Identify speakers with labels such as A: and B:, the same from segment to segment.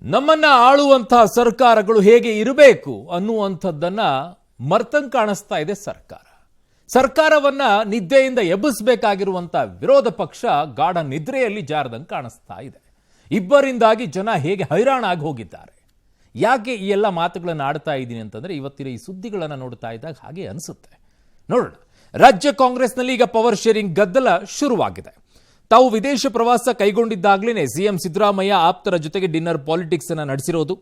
A: ನಮ್ಮನ್ನ ಆಳುವಂತಹ ಸರ್ಕಾರಗಳು ಹೇಗೆ ಇರಬೇಕು ಅನ್ನುವಂಥದ್ದನ್ನ ಮರ್ತಂಗ್ ಕಾಣಿಸ್ತಾ ಇದೆ ಸರ್ಕಾರ. ಸರ್ಕಾರವನ್ನ ನಿದ್ದೆಯಿಂದ ಎಬ್ಬಿಸಬೇಕಾಗಿರುವಂತ ವಿರೋಧ ಪಕ್ಷ ಗಾಢ ನಿದ್ರೆಯಲ್ಲಿ ಜಾರದಂಗೆ ಕಾಣಿಸ್ತಾ ಇದೆ. ಇಬ್ಬರಿಂದಾಗಿ ಜನ ಹೇಗೆ ಹೈರಾಣಾಗಿ ಹೋಗಿದ್ದಾರೆ. ಯಾಕೆ ಈ ಎಲ್ಲ ಮಾತುಗಳನ್ನು ಆಡ್ತಾ ಇದ್ದೀನಿ ಅಂತಂದ್ರೆ ಇವತ್ತಿನ ಈ ಸುದ್ದಿಗಳನ್ನು ನೋಡ್ತಾ ಇದ್ದಾಗ ಹಾಗೆ ಅನಿಸುತ್ತೆ. ನೋಡೋಣ, ರಾಜ್ಯ ಕಾಂಗ್ರೆಸ್ನಲ್ಲಿ ಈಗ ಪವರ್ ಶೇರಿಂಗ್ ಗದ್ದಲ ಶುರುವಾಗಿದೆ. ತಾವು ವಿದೇಶ ಪ್ರವಾಸ ಕೈಗೊಂಡಿದ್ದಾಗಲೇ ಸಿಎಂ ಸಿದ್ದರಾಮಯ್ಯ ಆಪ್ತರ ಜೊತೆಗೆ ಡಿನ್ನರ್ ಪಾಲಿಟಿಕ್ಸ್ ಅನ್ನು ನಡೆಸಿರೋದು.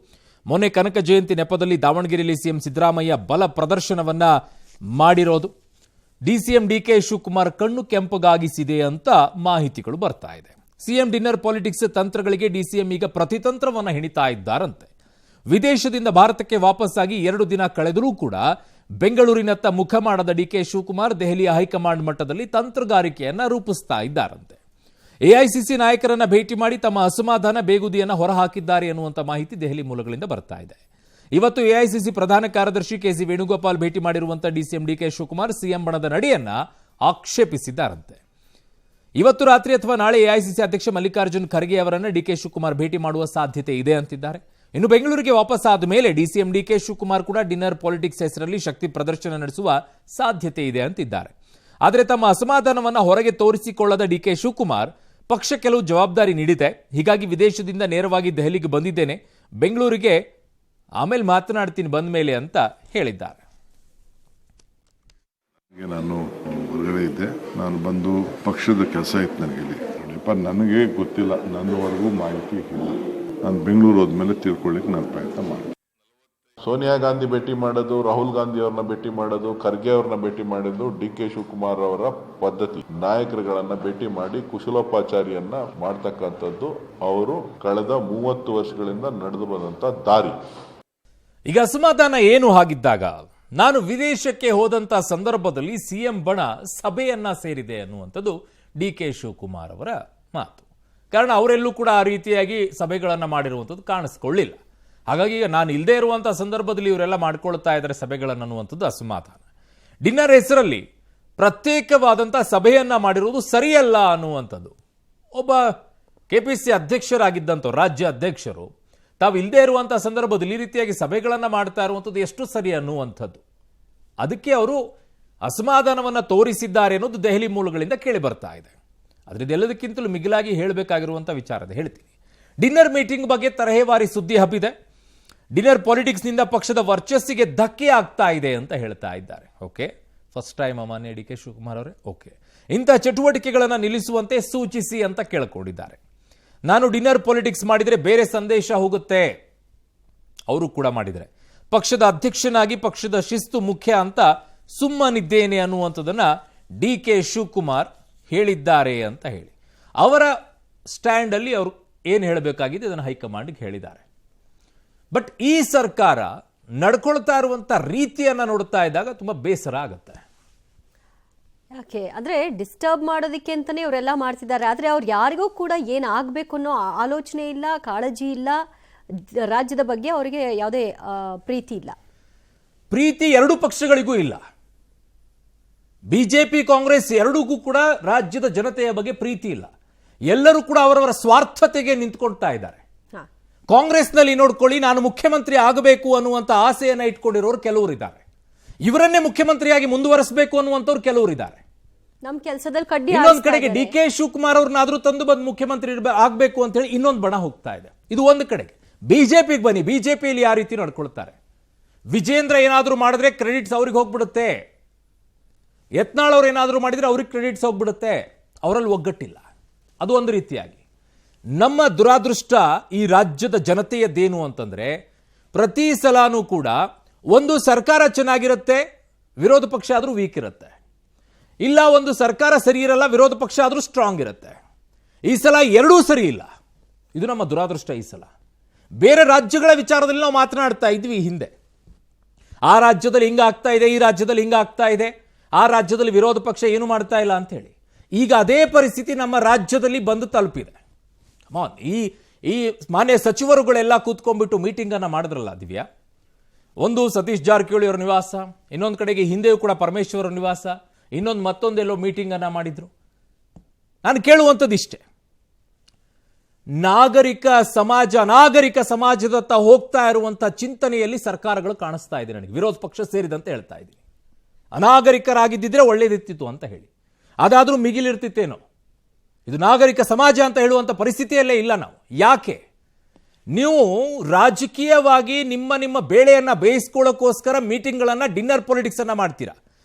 A: ಮೊನ್ನೆ ಕನಕ ಜಯಂತಿ ನೆಪದಲ್ಲಿ ದಾವಣಗೆರೆಯಲ್ಲಿ ಸಿಎಂ ಸಿದ್ದರಾಮಯ್ಯ ಬಲ ಪ್ರದರ್ಶನವನ್ನ ಮಾಡಿರೋದು ಡಿಸಿಎಂ ಡಿಕೆ ಶಿವಕುಮಾರ್ ಕಣ್ಣು ಕೆಂಪಗಾಗಿಸಿದೆ ಅಂತ ಮಾಹಿತಿಗಳು ಬರ್ತಾ ಇದೆ. ಸಿಎಂ ಡಿನ್ನರ್ ಪಾಲಿಟಿಕ್ಸ್ ತಂತ್ರಗಳಿಗೆ ಡಿಸಿಎಂ ಈಗ ಪ್ರತಿತಂತ್ರವನ್ನ ಹೆಣಿತಾ ಇದ್ದಾರಂತೆ. ವಿದೇಶದಿಂದ ಭಾರತಕ್ಕೆ ವಾಪಸ್ಸಾಗಿ 2 ದಿನ ಕಳೆದರೂ ಕೂಡ ಬೆಂಗಳೂರಿನತ್ತ ಮುಖ ಮಾಡದ ಡಿಕೆ ಶಿವಕುಮಾರ್ ದೆಹಲಿಯ ಹೈಕಮಾಂಡ್ ಮಟ್ಟದಲ್ಲಿ ತಂತ್ರಗಾರಿಕೆಯನ್ನ ರೂಪಿಸ್ತಾ ಇದ್ದಾರಂತೆ. ಎಐಸಿಸಿ ನಾಯಕರನ್ನ ಭೇಟಿ ಮಾಡಿ ತಮ್ಮ ಅಸಮಾಧಾನ ಬೇಗುದಿಯನ್ನ ಹೊರಹಾಕಿದ್ದಾರೆ ಎನ್ನುವಂತ ಮಾಹಿತಿ ದೆಹಲಿ ಮೂಲಗಳಿಂದ ಬರ್ತಾ ಇದೆ. ಇವತ್ತು ಎಐಸಿಸಿ ಪ್ರಧಾನ ಕಾರ್ಯದರ್ಶಿ ಕೆಸಿ ವೇಣುಗೋಪಾಲ್ ಭೇಟಿ ಮಾಡಿರುವಂತಹ ಡಿಸಿಎಂ ಡಿಕೆ ಶಿವಕುಮಾರ್ ಸಿಎಂ ಬಣದ ನಡೆಯನ್ನ ಆಕ್ಷೇಪಿಸಿದ್ದಾರಂತೆ. ಇವತ್ತು ರಾತ್ರಿ ಅಥವಾ ನಾಳೆ ಎಐಸಿಸಿ ಅಧ್ಯಕ್ಷ ಮಲ್ಲಿಕಾರ್ಜುನ್ ಖರ್ಗೆ ಅವರನ್ನ ಡಿಕೆ ಶಿವಕುಮಾರ್ ಭೇಟಿ ಮಾಡುವ ಸಾಧ್ಯತೆ ಇದೆ ಅಂತಿದ್ದಾರೆ. ಇನ್ನು ಬೆಂಗಳೂರಿಗೆ ವಾಪಸ್ ಆದ ಮೇಲೆ ಡಿಸಿಎಂ ಡಿಕೆ ಶಿವಕುಮಾರ್ ಕೂಡ ಡಿನ್ನರ್ ಪಾಲಿಟಿಕ್ಸ್ ಹೆಸರಲ್ಲಿ ಶಕ್ತಿ ಪ್ರದರ್ಶನ ನಡೆಸುವ ಸಾಧ್ಯತೆ ಇದೆ ಅಂತಿದ್ದಾರೆ. ಆದರೆ ತಮ್ಮ ಅಸಮಾಧಾನವನ್ನ ಹೊರಗೆ ತೋರಿಸಿಕೊಳ್ಳದ ಡಿಕೆ ಶಿವಕುಮಾರ್ ಪಕ್ಷ ಕೆಲವು ಜವಾಬ್ದಾರಿ ನೀಡಿದೆ, ಹೀಗಾಗಿ ವಿದೇಶದಿಂದ ನೇರವಾಗಿ ದೆಹಲಿಗೆ ಬಂದಿದ್ದೇನೆ, ಬೆಂಗಳೂರಿಗೆ ಆಮೇಲೆ ಮಾತನಾಡ್ತೀನಿ ಬಂದ ಮೇಲೆ ಅಂತ ಹೇಳಿದ್ದಾರೆ.
B: ನಾನು ಹೊರಗಡೆ ಇದ್ದೆ, ನಾನು ಬಂದು ಪಕ್ಷದ ಕೆಲಸ ಇತ್ತು ನನಗೆ ಗೊತ್ತಿಲ್ಲ, ನನ್ನವರೆಗೂ ಮಾಹಿತಿ ಇಲ್ಲ. ನಾನು ಬೆಂಗಳೂರು ಹೋದ್ಮೇಲೆ ತಿಳ್ಕೊಳ್ಳಿಕ್ಕೆ ನಾನು ಪ್ರಯತ್ನ ಮಾಡಿದೆ. ಸೋನಿಯಾ ಗಾಂಧಿ ಭೇಟಿ ಮಾಡೋದು, ರಾಹುಲ್ ಗಾಂಧಿ ಅವ್ರನ್ನ ಭೇಟಿ ಮಾಡೋದು, ಖರ್ಗೆ ಅವ್ರನ್ನ ಭೇಟಿ ಮಾಡೋದು ಡಿ ಕೆ ಶಿವಕುಮಾರ್ ಅವರ ಪದ್ಧತಿ. ನಾಯಕರುಗಳನ್ನ ಭೇಟಿ ಮಾಡಿ ಕುಶಲೋಪಚಾರಿಯನ್ನ ಮಾಡ್ತಕ್ಕಂಥದ್ದು ಅವರು ಕಳೆದ 30 ವರ್ಷಗಳಿಂದ ನಡೆದು ಬಂದಂತ ದಾರಿ.
A: ಈಗ ಅಸಮಾಧಾನ ಏನು ಆಗಿದ್ದಾಗ ನಾನು ವಿದೇಶಕ್ಕೆ ಹೋದಂತ ಸಂದರ್ಭದಲ್ಲಿ ಸಿಎಂ ಬಣ ಸಭೆಯನ್ನ ಸೇರಿದೆ ಅನ್ನುವಂಥದ್ದು ಡಿ ಕೆ ಶಿವಕುಮಾರ್ ಅವರ ಮಾತು. ಕಾರಣ ಅವರೆಲ್ಲೂ ಕೂಡ ಆ ರೀತಿಯಾಗಿ ಸಭೆಗಳನ್ನ ಮಾಡಿರುವಂಥದ್ದು ಕಾಣಿಸ್ಕೊಳ್ಳಿಲ್ಲ. ಹಾಗಾಗಿ ನಾನು ಇಲ್ಲದೆ ಇರುವಂತಹ ಸಂದರ್ಭದಲ್ಲಿ ಇವರೆಲ್ಲ ಮಾಡ್ಕೊಳ್ತಾ ಇದ್ದಾರೆ ಸಭೆಗಳನ್ನು ಅನ್ನುವಂಥದ್ದು ಅಸಮಾಧಾನ. ಡಿನ್ನರ್ ಹೆಸರಲ್ಲಿ ಪ್ರತ್ಯೇಕವಾದಂತಹ ಸಭೆಯನ್ನ ಮಾಡಿರುವುದು ಸರಿಯಲ್ಲ ಅನ್ನುವಂಥದ್ದು. ಒಬ್ಬ ಕೆಪಿಸಿ ಅಧ್ಯಕ್ಷರಾಗಿದ್ದಂಥ ರಾಜ್ಯ ಅಧ್ಯಕ್ಷರು ತಾವು ಇಲ್ಲದೆ ಇರುವಂತಹ ಸಂದರ್ಭದಲ್ಲಿ ಈ ರೀತಿಯಾಗಿ ಸಭೆಗಳನ್ನ ಮಾಡ್ತಾ ಇರುವಂಥದ್ದು ಎಷ್ಟು ಸರಿ ಅನ್ನುವಂಥದ್ದು. ಅದಕ್ಕೆ ಅವರು ಅಸಮಾಧಾನವನ್ನ ತೋರಿಸಿದ್ದಾರೆ ಅನ್ನೋದು ದೆಹಲಿ ಮೂಲಗಳಿಂದ ಕೇಳಿ ಬರ್ತಾ ಇದೆ. ಆದರೆ ಇದೆಲ್ಲದಕ್ಕಿಂತಲೂ ಮಿಗಿಲಾಗಿ ಹೇಳಬೇಕಾಗಿರುವಂಥ ವಿಚಾರದ ಹೇಳ್ತೀನಿ. ಡಿನ್ನರ್ ಮೀಟಿಂಗ್ ಬಗ್ಗೆ ತರಹೇವಾರಿ ಸುದ್ದಿ ಹಬ್ಬಿದೆ. ಡಿನ್ನರ್ ಪಾಲಿಟಿಕ್ಸ್ನಿಂದ ಪಕ್ಷದ ವರ್ಚಸ್ಸಿಗೆ ಧಕ್ಕೆ ಆಗ್ತಾ ಇದೆ ಅಂತ ಹೇಳ್ತಾ ಇದ್ದಾರೆ. ಓಕೆ, ಫಸ್ಟ್ ಟೈಮ್ ಮಾನ್ಯ ಡಿ ಕೆ ಶಿವಕುಮಾರ್ ಅವರೇ, ಓಕೆ, ಇಂಥ ಚಟುವಟಿಕೆಗಳನ್ನು ನಿಲ್ಲಿಸುವಂತೆ ಸೂಚಿಸಿ ಅಂತ ಕೇಳಿಕೊಂಡಿದ್ದಾರೆ. ನಾನು ಡಿನ್ನರ್ ಪಾಲಿಟಿಕ್ಸ್ ಮಾಡಿದರೆ ಬೇರೆ ಸಂದೇಶ ಹೋಗುತ್ತೆ, ಅವರು ಕೂಡ ಮಾಡಿದರೆ ಪಕ್ಷದ ಅಧ್ಯಕ್ಷನಾಗಿ ಪಕ್ಷದ ಶಿಸ್ತು ಮುಖ್ಯ ಅಂತ ಸುಮ್ಮನಿದ್ದೇನೆ ಅನ್ನುವಂಥದ್ದನ್ನ ಡಿ ಕೆ ಶಿವಕುಮಾರ್ ಹೇಳಿದ್ದಾರೆ ಅಂತ ಹೇಳಿ ಅವರ ಸ್ಟ್ಯಾಂಡ್ ಅಲ್ಲಿ ಅವರು ಏನು ಹೇಳಬೇಕಾಗಿದೆ ಅದನ್ನು ಹೈಕಮಾಂಡ್ಗೆ ಹೇಳಿದ್ದಾರೆ. ಬಟ್ ಈ ಸರ್ಕಾರ ನಡ್ಕೊಳ್ತಾ ಇರುವಂತ ರೀತಿಯನ್ನ ನೋಡ್ತಾ ಇದ್ದಾಗ ತುಂಬಾ ಬೇಸರ ಆಗುತ್ತೆ.
C: ಯಾಕೆ ಅಂದ್ರೆ ಡಿಸ್ಟರ್ಬ್ ಮಾಡೋದಕ್ಕೆ ಅಂತಾನೆ ಇವರೆಲ್ಲ ಮಾಡ್ತಿದ್ದಾರೆ. ಆದ್ರೆ ಅವ್ರು ಯಾರಿಗೂ ಕೂಡ ಏನಾಗಬೇಕು ಅನ್ನೋ ಆಲೋಚನೆ ಇಲ್ಲ, ಕಾಳಜಿ ಇಲ್ಲ, ರಾಜ್ಯದ ಬಗ್ಗೆ ಅವರಿಗೆ ಯಾವುದೇ ಪ್ರೀತಿ ಇಲ್ಲ.
A: ಪ್ರೀತಿ ಎರಡೂ ಪಕ್ಷಗಳಿಗೂ ಇಲ್ಲ. ಬಿಜೆಪಿ ಕಾಂಗ್ರೆಸ್ ಎರಡೂಗೂ ಕೂಡ ರಾಜ್ಯದ ಜನತೆಯ ಬಗ್ಗೆ ಪ್ರೀತಿ ಇಲ್ಲ. ಎಲ್ಲರೂ ಕೂಡ ಅವರವರ ಸ್ವಾರ್ಥತೆಗೆ ನಿಂತ್ಕೊಳ್ತಾ ಇದ್ದಾರೆ. ಕಾಂಗ್ರೆಸ್ನಲ್ಲಿ ನೋಡ್ಕೊಳ್ಳಿ, ನಾನು ಮುಖ್ಯಮಂತ್ರಿ ಆಗಬೇಕು ಅನ್ನುವಂತ ಆಸೆಯನ್ನ ಇಟ್ಕೊಂಡಿರೋರು ಕೆಲವರು ಇದ್ದಾರೆ. ಇವರನ್ನೇ ಮುಖ್ಯಮಂತ್ರಿಯಾಗಿ ಮುಂದುವರಿಸಬೇಕು ಅನ್ನುವಂಥವ್ರು ಕೆಲವರು ಇದ್ದಾರೆ.
C: ನಮ್ಮ ಕೆಲಸದಲ್ಲಿ ಕಡ್ಡಿ.
A: ಇನ್ನೊಂದು ಕಡೆಗೆ ಡಿ ಕೆ ಶಿವಕುಮಾರ್ ಅವ್ರನ್ನಾದ್ರೂ ತಂದು ಬಂದು ಮುಖ್ಯಮಂತ್ರಿ ಆಗ್ಬೇಕು ಅಂತ ಹೇಳಿ ಇನ್ನೊಂದು ಬಣ ಹೋಗ್ತಾ ಇದೆ. ಇದು ಒಂದು ಕಡೆಗೆ. ಬಿಜೆಪಿಗೆ ಬನ್ನಿ, ಬಿಜೆಪಿಯಲ್ಲಿ ಯಾವ ರೀತಿ ನಡ್ಕೊಳ್ತಾರೆ. ವಿಜೇಂದ್ರ ಏನಾದ್ರೂ ಮಾಡಿದ್ರೆ ಕ್ರೆಡಿಟ್ಸ್ ಅವ್ರಿಗೆ ಹೋಗ್ಬಿಡುತ್ತೆ, ಯತ್ನಾಳ್ ಅವ್ರು ಏನಾದರೂ ಮಾಡಿದ್ರೆ ಅವ್ರಿಗೆ ಕ್ರೆಡಿಟ್ಸ್ ಹೋಗ್ಬಿಡುತ್ತೆ. ಅವರಲ್ಲಿ ಒಗ್ಗಟ್ಟಿಲ್ಲ. ಅದು ಒಂದು ರೀತಿಯಾಗಿ. ನಮ್ಮ ದುರಾದೃಷ್ಟ ಈ ರಾಜ್ಯದ ಜನತೆಯದ್ದೇನು ಅಂತಂದ್ರೆ ಪ್ರತಿ ಸಲಾನೂ ಕೂಡ ಒಂದು ಸರ್ಕಾರ ಚೆನ್ನಾಗಿರುತ್ತೆ, ವಿರೋಧ ಪಕ್ಷ ಆದರೂ ವೀಕ್ ಇರುತ್ತೆ, ಇಲ್ಲ ಒಂದು ಸರ್ಕಾರ ಸರಿ ಇರಲ್ಲ, ವಿರೋಧ ಪಕ್ಷ ಆದರೂ ಸ್ಟ್ರಾಂಗ್ ಇರುತ್ತೆ. ಈ ಸಲ ಎರಡೂ ಸರಿ ಇಲ್ಲ. ಇದು ನಮ್ಮ ದುರಾದೃಷ್ಟ. ಈ ಸಲ ಬೇರೆ ರಾಜ್ಯಗಳ ವಿಚಾರದಲ್ಲಿ ನಾವು ಮಾತನಾಡ್ತಾ ಇದ್ವಿ ಹಿಂದೆ. ಆ ರಾಜ್ಯದಲ್ಲಿ ಹಿಂಗ ಆಗ್ತಾ ಇದೆ, ಈ ರಾಜ್ಯದಲ್ಲಿ ಹಿಂಗ ಆಗ್ತಾ ಇದೆ, ಆ ರಾಜ್ಯದಲ್ಲಿ ವಿರೋಧ ಪಕ್ಷ ಏನು ಮಾಡ್ತಾ ಇಲ್ಲ ಅಂತ ಹೇಳಿ. ಈಗ ಅದೇ ಪರಿಸ್ಥಿತಿ ನಮ್ಮ ರಾಜ್ಯದಲ್ಲಿ ಬಂದು ತಲುಪಿದೆ. ಈ ಮಾನ್ಯ ಸಚಿವರುಗಳೆಲ್ಲ ಕೂತ್ಕೊಂಡ್ಬಿಟ್ಟು ಮೀಟಿಂಗ್ ಅನ್ನ ಮಾಡಿದ್ರಲ್ಲ ದಿವ್ಯಾ, ಒಂದು ಸತೀಶ್ ಜಾರಕಿಹೊಳಿ ಅವರ ನಿವಾಸ, ಇನ್ನೊಂದು ಕಡೆಗೆ ಹಿಂದೆಯೂ ಕೂಡ ಪರಮೇಶ್ವರ ನಿವಾಸ, ಇನ್ನೊಂದು ಮತ್ತೊಂದೆಲ್ಲೋ ಮೀಟಿಂಗ್ ಅನ್ನ ಮಾಡಿದ್ರು. ನಾನು ಕೇಳುವಂಥದ್ದು ಇಷ್ಟೇ, ನಾಗರಿಕ ಸಮಾಜ ಅನಾಗರಿಕ ಸಮಾಜದತ್ತ ಹೋಗ್ತಾ ಇರುವಂತ ಚಿಂತನೆಯಲ್ಲಿ ಸರ್ಕಾರಗಳು ಕಾಣಿಸ್ತಾ ಇದೆ ನನಗೆ, ವಿರೋಧ ಪಕ್ಷ ಸೇರಿದಂತೆ ಹೇಳ್ತಾ ಇದ್ದೀನಿ. ಅನಾಗರಿಕರಾಗಿದ್ದಿದ್ರೆ ಒಳ್ಳೇದಿರ್ತಿತ್ತು ಅಂತ ಹೇಳಿ, ಅದಾದ್ರೂ ಮಿಗಿಲಿರ್ತಿತ್ತೇನೋ. ಇದು ನಾಗರಿಕ ಸಮಾಜ ಅಂತ ಹೇಳುವಂತ ಪರಿಸ್ಥಿತಿಯಲ್ಲೇ ಇಲ್ಲ ನಾವು. ಯಾಕೆ? ನೀವು ರಾಜಕೀಯವಾಗಿ ನಿಮ್ಮ ಬೇಳೆಯನ್ನ ಬೇಯಿಸ್ಕೊಳ್ಳೋಕ್ಕೋಸ್ಕರ ಮೀಟಿಂಗ್ಗಳನ್ನ, ಡಿನ್ನರ್ ಪೊಲಿಟಿಕ್ಸ್ ಅನ್ನ ಮಾಡ್ತೀರಾ.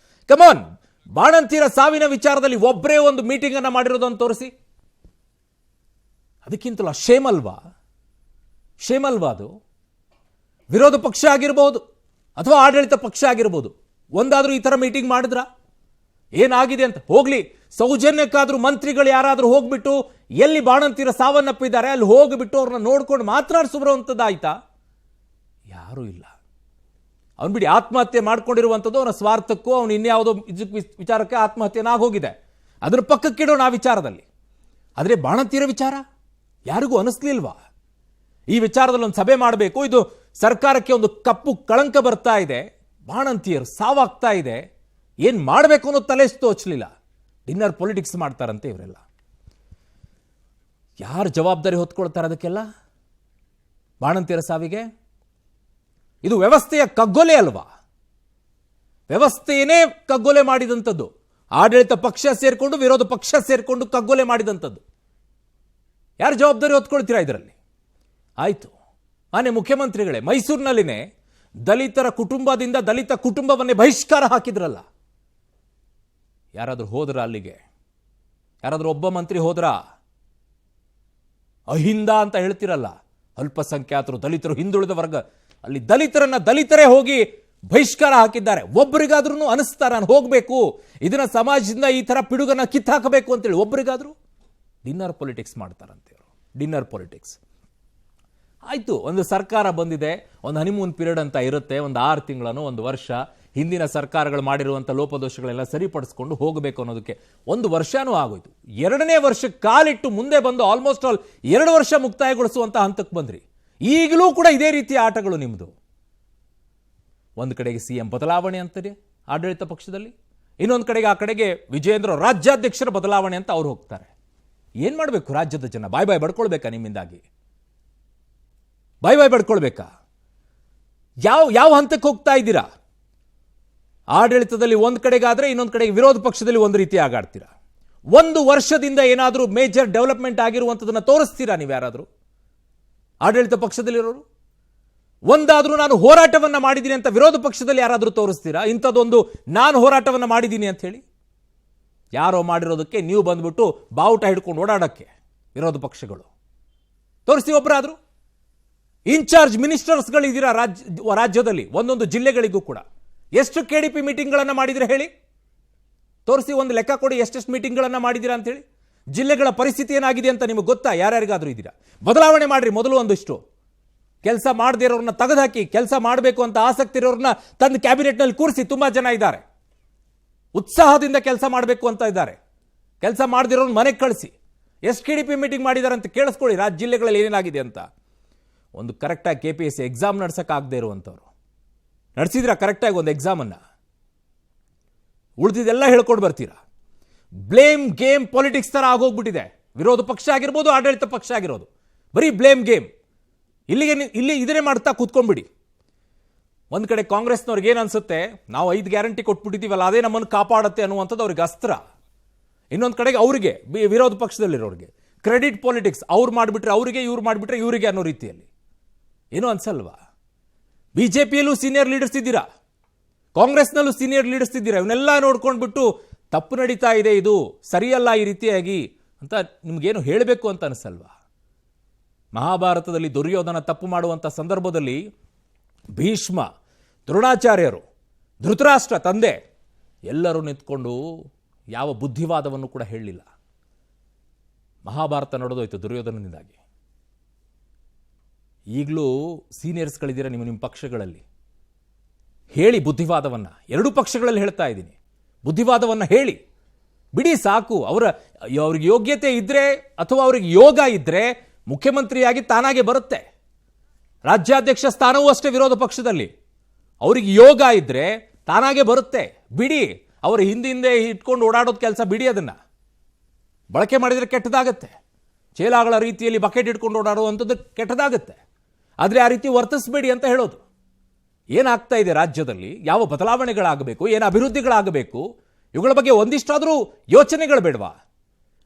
A: ಕಮಾನ್, ಬಾಣಂತಿಯರ ಸಾವಿನ ವಿಚಾರದಲ್ಲಿ ಒಬ್ಬರೇ ಒಂದು ಮೀಟಿಂಗ್ ಅನ್ನ ಮಾಡಿರೋದನ್ನು ತೋರಿಸಿ. ಅದಕ್ಕಿಂತಲೂ ಶೇಮ್ ಅಲ್ವಾ? ಅದು ವಿರೋಧ ಪಕ್ಷ ಆಗಿರ್ಬೋದು ಅಥವಾ ಆಡಳಿತ ಪಕ್ಷ ಆಗಿರ್ಬೋದು, ಒಂದಾದ್ರೂ ಈ ತರ ಮೀಟಿಂಗ್ ಮಾಡಿದ್ರ? ಏನಾಗಿದೆ ಅಂತ ಹೋಗ್ಲಿ, ಸೌಜನ್ಯಕ್ಕಾದ್ರೂ ಮಂತ್ರಿಗಳು ಯಾರಾದ್ರೂ ಹೋಗ್ಬಿಟ್ಟು ಎಲ್ಲಿ ಬಾಣಂತಿರ ಸಾವನ್ನಪ್ಪಿದ್ದಾರೆ ಅಲ್ಲಿ ಹೋಗ್ಬಿಟ್ಟು ಅವ್ರನ್ನ ನೋಡ್ಕೊಂಡು ಮಾತನಾಡಿಸುವಂಥದ್ದಾಯ್ತಾ? ಯಾರೂ ಇಲ್ಲ. ಅವನು ಬಿಡಿ, ಆತ್ಮಹತ್ಯೆ ಮಾಡ್ಕೊಂಡಿರುವಂಥದ್ದು ಅವನ ಸ್ವಾರ್ಥಕ್ಕೂ, ಅವನು ಇನ್ಯಾವುದೋ ವಿಚಾರಕ್ಕೆ ಆತ್ಮಹತ್ಯೆನಾಗೋಗಿದೆ, ಅದರ ಪಕ್ಕಕ್ಕಿಡೋಣ ಆ ವಿಚಾರದಲ್ಲಿ. ಆದರೆ ಬಾಣಂತಿಯರ ವಿಚಾರ ಯಾರಿಗೂ ಅನಿಸ್ಲಿಲ್ವಾ? ಈ ವಿಚಾರದಲ್ಲಿ ಒಂದು ಸಭೆ ಮಾಡಬೇಕು, ಇದು ಸರ್ಕಾರಕ್ಕೆ ಒಂದು ಕಪ್ಪು ಕಳಂಕ ಬರ್ತಾ ಇದೆ, ಬಾಣಂತಿಯರು ಸಾವಾಗ್ತಾ ಇದೆ, ಏನ್ ಮಾಡಬೇಕು ಅನ್ನೋ ತಲೆ ತೋಚಲಿಲ್ಲ. ಡಿನ್ನರ್ ಪೊಲಿಟಿಕ್ಸ್ ಮಾಡ್ತಾರಂತೆ ಇವರೆಲ್ಲ. ಯಾರು ಜವಾಬ್ದಾರಿ ಹೊತ್ಕೊಳ್ತಾರೆ ಅದಕ್ಕೆಲ್ಲ? ಬಾಣಂತಿಯರ ಸಾವಿಗೆ ಇದು ವ್ಯವಸ್ಥೆಯ ಕಗ್ಗೊಲೆ ಅಲ್ವಾ? ವ್ಯವಸ್ಥೆಯೇ ಕಗ್ಗೊಲೆ ಮಾಡಿದಂಥದ್ದು. ಆಡಳಿತ ಪಕ್ಷ ಸೇರ್ಕೊಂಡು ವಿರೋಧ ಪಕ್ಷ ಸೇರ್ಕೊಂಡು ಕಗ್ಗೊಲೆ ಮಾಡಿದಂಥದ್ದು. ಯಾರು ಜವಾಬ್ದಾರಿ ಹೊತ್ಕೊಳ್ತೀರಾ ಇದರಲ್ಲಿ? ಆಯ್ತು, ಮಾನ್ಯ ಮುಖ್ಯಮಂತ್ರಿಗಳೇ, ಮೈಸೂರಿನಲ್ಲಿನೇ ದಲಿತರ ಕುಟುಂಬದಿಂದ ದಲಿತ ಕುಟುಂಬವನ್ನೇ ಬಹಿಷ್ಕಾರ ಹಾಕಿದ್ರಲ್ಲ, ಯಾರಾದ್ರೂ ಹೋದ್ರ ಅಲ್ಲಿಗೆ? ಯಾರಾದ್ರೂ ಒಬ್ಬ ಮಂತ್ರಿ ಹೋದ್ರ? ಅಹಿಂದ ಅಂತ ಹೇಳ್ತಿರಲ್ಲ, ಅಲ್ಪಸಂಖ್ಯಾತರು, ದಲಿತರು, ಹಿಂದುಳಿದ ವರ್ಗ, ಅಲ್ಲಿ ದಲಿತರೇ ಹೋಗಿ ಬಹಿಷ್ಕಾರ ಹಾಕಿದ್ದಾರೆ. ಒಬ್ಬರಿಗಾದ್ರೂ ಅನಿಸ್ತಾ ನಾನು ಹೋಗ್ಬೇಕು, ಇದನ್ನ ಸಮಾಜದಿಂದ ಈ ತರ ಪಿಡುಗನ್ನ ಕಿತ್ತಾಕಬೇಕು ಅಂತೇಳಿ ಒಬ್ಬರಿಗಾದ್ರೂ? ಡಿನ್ನರ್ ಪೊಲಿಟಿಕ್ಸ್ ಮಾಡ್ತಾರಂತೆ ಅವರು, ಡಿನ್ನರ್ ಪೊಲಿಟಿಕ್ಸ್. ಆಯ್ತು, ಒಂದು ಸರ್ಕಾರ ಬಂದಿದೆ, ಒಂದು ಹನಿಮೂನ್ ಪೀರಿಯಡ್ ಅಂತ ಇರುತ್ತೆ, ಒಂದು 6 ತಿಂಗಳನ್ನು, ಒಂದು ವರ್ಷ, ಹಿಂದಿನ ಸರ್ಕಾರಗಳು ಮಾಡಿರುವಂಥ ಲೋಪದೋಷಗಳೆಲ್ಲ ಸರಿಪಡಿಸ್ಕೊಂಡು ಹೋಗಬೇಕು ಅನ್ನೋದಕ್ಕೆ 1 ವರ್ಷನೂ ಆಗೋಯ್ತು. 2ನೇ ವರ್ಷ ಕಾಲಿಟ್ಟು ಮುಂದೆ ಬಂದು ಆಲ್ಮೋಸ್ಟ್ ಆಲ್ 2 ವರ್ಷ ಮುಕ್ತಾಯಗೊಳಿಸುವಂಥ ಹಂತಕ್ಕೆ ಬಂದ್ರಿ. ಈಗಲೂ ಕೂಡ ಇದೇ ರೀತಿಯ ಆಟಗಳು ನಿಮ್ಮದು. ಒಂದು ಕಡೆಗೆ ಸಿಎಂ ಬದಲಾವಣೆ ಅಂತಾರೆ ಆಡಳಿತ ಪಕ್ಷದಲ್ಲಿ, ಇನ್ನೊಂದು ಕಡೆಗೆ ಆ ಕಡೆಗೆ ವಿಜಯೇಂದ್ರ ರಾಜ್ಯಾಧ್ಯಕ್ಷರ ಬದಲಾವಣೆ ಅಂತ ಅವ್ರು ಹೋಗ್ತಾರೆ. ಏನ್ ಮಾಡಬೇಕು ರಾಜ್ಯದ ಜನ? ಬಾಯ್ ಬಡ್ಕೊಳ್ಬೇಕಾ ನಿಮ್ಮಿಂದಾಗಿ? ಬಾಯ್ ಬಡ್ಕೊಳ್ಬೇಕಾ? ಯಾವ ಹಂತಕ್ಕೆ ಹೋಗ್ತಾ ಇದ್ದೀರಾ? ಆಡಳಿತದಲ್ಲಿ ಒಂದು ಕಡೆಗಾದ್ರೆ ಇನ್ನೊಂದು ಕಡೆಗೆ ವಿರೋಧ ಪಕ್ಷದಲ್ಲಿ ಒಂದು ರೀತಿ ಆಗಾಡ್ತೀರಾ. 1 ವರ್ಷದಿಂದ ಏನಾದರೂ ಮೇಜರ್ ಡೆವಲಪ್ಮೆಂಟ್ ಆಗಿರುವಂಥದ್ದನ್ನ ತೋರಿಸ್ತೀರಾ ನೀವು ಯಾರಾದರೂ? ಆಡಳಿತ ಪಕ್ಷದಲ್ಲಿರೋರು ಒಂದಾದ್ರೂ ನಾನು ಹೋರಾಟವನ್ನ ಮಾಡಿದ್ದೀನಿ ಅಂತ ವಿರೋಧ ಪಕ್ಷದಲ್ಲಿ ಯಾರಾದರೂ ತೋರಿಸ್ತೀರಾ? ಇಂಥದ್ದೊಂದು ನಾನು ಹೋರಾಟವನ್ನ ಮಾಡಿದ್ದೀನಿ ಅಂತ ಹೇಳಿ. ಯಾರೋ ಮಾಡಿರೋದಕ್ಕೆ ನೀವು ಬಂದ್ಬಿಟ್ಟು ಬಾವುಟ ಹಿಡ್ಕೊಂಡು ಓಡಾಡಕ್ಕೆ ವಿರೋಧ ಪಕ್ಷಗಳು ತೋರಿಸಿ. ಒಬ್ಬರಾದ್ರು ಇನ್ಚಾರ್ಜ್ ಮಿನಿಸ್ಟರ್ಸ್ಗಳಿದ್ದೀರಾ ರಾಜ್ಯದಲ್ಲಿ, ಒಂದೊಂದು ಜಿಲ್ಲೆಗಳಿಗೂ ಕೂಡ. ಎಷ್ಟು KDP ಮೀಟಿಂಗ್ಗಳನ್ನ ಮಾಡಿದ್ರೆ ಹೇಳಿ? ತೋರಿಸಿ, ಒಂದು ಲೆಕ್ಕ ಕೊಡಿ, ಎಷ್ಟೆಷ್ಟು ಮೀಟಿಂಗ್ಗಳನ್ನ ಮಾಡಿದ್ದೀರಾ ಅಂತ ಹೇಳಿ. ಜಿಲ್ಲೆಗಳ ಪರಿಸ್ಥಿತಿ ಏನಾಗಿದೆ ಅಂತ ನಿಮಗೆ ಗೊತ್ತಾ? ಯಾರ್ಯಾರಿಗಾದ್ರೂ ಇದ್ದೀರಾ? ಬದಲಾವಣೆ ಮಾಡ್ರಿ ಮೊದಲು. ಒಂದಿಷ್ಟು ಕೆಲಸ ಮಾಡದೇ ಇರೋರನ್ನ ತೆಗೆದುಹಾಕಿ, ಕೆಲಸ ಮಾಡಬೇಕು ಅಂತ ಆಸಕ್ತಿ ಇರೋರನ್ನ ತಂದು ಕ್ಯಾಬಿನೆಟ್ನಲ್ಲಿ ಕೂರಿಸಿ. ತುಂಬಾ ಜನ ಇದ್ದಾರೆ, ಉತ್ಸಾಹದಿಂದ ಕೆಲಸ ಮಾಡಬೇಕು ಅಂತ ಇದ್ದಾರೆ. ಕೆಲಸ ಮಾಡದಿರೋರನ್ನ ಮನೆಗೆ ಕಳಿಸಿ. ಎಷ್ಟು KDP ಮೀಟಿಂಗ್ ಮಾಡಿದ್ದಾರೆ ಅಂತ ಕೇಳಿಸ್ಕೊಳ್ಳಿ, ಜಿಲ್ಲೆಗಳಲ್ಲಿ ಏನೇನಾಗಿದೆ ಅಂತ. ಒಂದು ಕರೆಕ್ಟಾಗಿ KPSC ಎಕ್ಸಾಮ್ ನಡ್ಸೋಕ್ಕಾಗದೇ ಇರುವಂಥವ್ರು ನಡೆಸಿದ್ರ ಕರೆಕ್ಟಾಗಿ ಒಂದು ಎಕ್ಸಾಮನ್ನು, ಉಳಿದಿದ್ದೆಲ್ಲ ಹೇಳ್ಕೊಂಡು ಬರ್ತೀರಾ. ಬ್ಲೇಮ್ ಗೇಮ್ ಪಾಲಿಟಿಕ್ಸ್ ಥರ ಆಗೋಗ್ಬಿಟ್ಟಿದೆ. ವಿರೋಧ ಪಕ್ಷ ಆಗಿರ್ಬೋದು, ಆಡಳಿತ ಪಕ್ಷ ಆಗಿರೋದು, ಬರೀ ಬ್ಲೇಮ್ ಗೇಮ್. ಇಲ್ಲಿ ಇದನ್ನೇ ಮಾಡ್ತಾ ಕೂತ್ಕೊಂಡ್ಬಿಡಿ. ಒಂದು ಕಡೆ ಕಾಂಗ್ರೆಸ್ನವ್ರಿಗೆ ಏನು ಅನ್ಸುತ್ತೆ, ನಾವು 5 ಗ್ಯಾರಂಟಿ ಕೊಟ್ಬಿಟ್ಟಿದ್ದೀವಲ್ಲ, ಅದೇ ನಮ್ಮನ್ನು ಕಾಪಾಡುತ್ತೆ ಅನ್ನುವಂಥದ್ದು ಅವ್ರಿಗೆ ಅಸ್ತ್ರ. ಇನ್ನೊಂದು ಕಡೆಗೆ ಅವರಿಗೆ, ವಿರೋಧ ಪಕ್ಷದಲ್ಲಿರೋರಿಗೆ ಕ್ರೆಡಿಟ್ ಪಾಲಿಟಿಕ್ಸ್, ಅವ್ರು ಮಾಡಿಬಿಟ್ರೆ ಅವರಿಗೆ, ಇವ್ರು ಮಾಡಿಬಿಟ್ರೆ ಇವರಿಗೆ ಅನ್ನೋ ರೀತಿಯಲ್ಲಿ. ಏನೂ ಅನ್ಸಲ್ವಾ? BJPಯಲ್ಲೂ ಸೀನಿಯರ್ ಲೀಡರ್ಸ್ ಇದ್ದೀರಾ, ಕಾಂಗ್ರೆಸ್ನಲ್ಲೂ ಸೀನಿಯರ್ ಲೀಡರ್ಸ್ ಇದ್ದೀರಾ. ಇವನ್ನೆಲ್ಲ ನೋಡ್ಕೊಂಡ್ಬಿಟ್ಟು ತಪ್ಪು ನಡೀತಾ ಇದೆ, ಇದು ಸರಿಯಲ್ಲ ಈ ರೀತಿಯಾಗಿ ಅಂತ ನಿಮ್ಗೇನು ಹೇಳಬೇಕು ಅಂತ ಅನಿಸಲ್ವಾ? ಮಹಾಭಾರತದಲ್ಲಿ ದುರ್ಯೋಧನ ತಪ್ಪು ಮಾಡುವಂಥ ಸಂದರ್ಭದಲ್ಲಿ ಭೀಷ್ಮ, ದ್ರೋಣಾಚಾರ್ಯರು, ಧೃತರಾಷ್ಟ್ರ ತಂದೆ ಎಲ್ಲರೂ ನಿಂತ್ಕೊಂಡು ಯಾವ ಬುದ್ಧಿವಾದವನ್ನು ಕೂಡ ಹೇಳಲಿಲ್ಲ. ಮಹಾಭಾರತ ನಡೆದೋಯ್ತು ದುರ್ಯೋಧನನಿಂದಾಗಿ. ಈಗಲೂ ಸೀನಿಯರ್ಸ್ಗಳಿದ್ದೀರಾ ನಿಮ್ಮ ಪಕ್ಷಗಳಲ್ಲಿ, ಹೇಳಿ ಬುದ್ಧಿವಾದವನ್ನು. 2 ಪಕ್ಷಗಳಲ್ಲಿ ಹೇಳ್ತಾ ಇದ್ದೀನಿ, ಬುದ್ಧಿವಾದವನ್ನು ಹೇಳಿ ಬಿಡಿ, ಸಾಕು. ಅವ್ರಿಗೆ ಯೋಗ್ಯತೆ ಇದ್ರೆ ಅಥವಾ ಅವ್ರಿಗೆ ಯೋಗ ಇದ್ರೆ ಮುಖ್ಯಮಂತ್ರಿಯಾಗಿ ತಾನಾಗೆ ಬರುತ್ತೆ. ರಾಜ್ಯಾಧ್ಯಕ್ಷ ಸ್ಥಾನವೂ ಅಷ್ಟೇ ವಿರೋಧ ಪಕ್ಷದಲ್ಲಿ. ಅವ್ರಿಗೆ ಯೋಗ ಇದ್ರೆ ತಾನಾಗೆ ಬರುತ್ತೆ. ಬಿಡಿ, ಅವರು ಹಿಂದೆ ಇಟ್ಕೊಂಡು ಓಡಾಡೋದು ಕೆಲಸ ಬಿಡಿ, ಅದನ್ನ ಬಳಕೆ ಮಾಡಿದರೆ ಕೆಟ್ಟದಾಗತ್ತೆ. ಚೇಲಾಗಳ ರೀತಿಯಲ್ಲಿ ಬಕೆಟ್ ಇಟ್ಕೊಂಡು ಓಡಾಡುವಂಥದ್ದು ಕೆಟ್ಟದಾಗುತ್ತೆ. ಆದರೆ ಆ ರೀತಿ ವರ್ತಿಸಬೇಡಿ ಅಂತ ಹೇಳೋದು. ಏನಾಗ್ತಾ ಇದೆ ರಾಜ್ಯದಲ್ಲಿ, ಯಾವ ಬದಲಾವಣೆಗಳಾಗಬೇಕು, ಏನು ಅಭಿವೃದ್ಧಿಗಳಾಗಬೇಕು, ಇವುಗಳ ಬಗ್ಗೆ ಒಂದಿಷ್ಟಾದರೂ ಯೋಚನೆಗಳು ಬೇಡವಾ?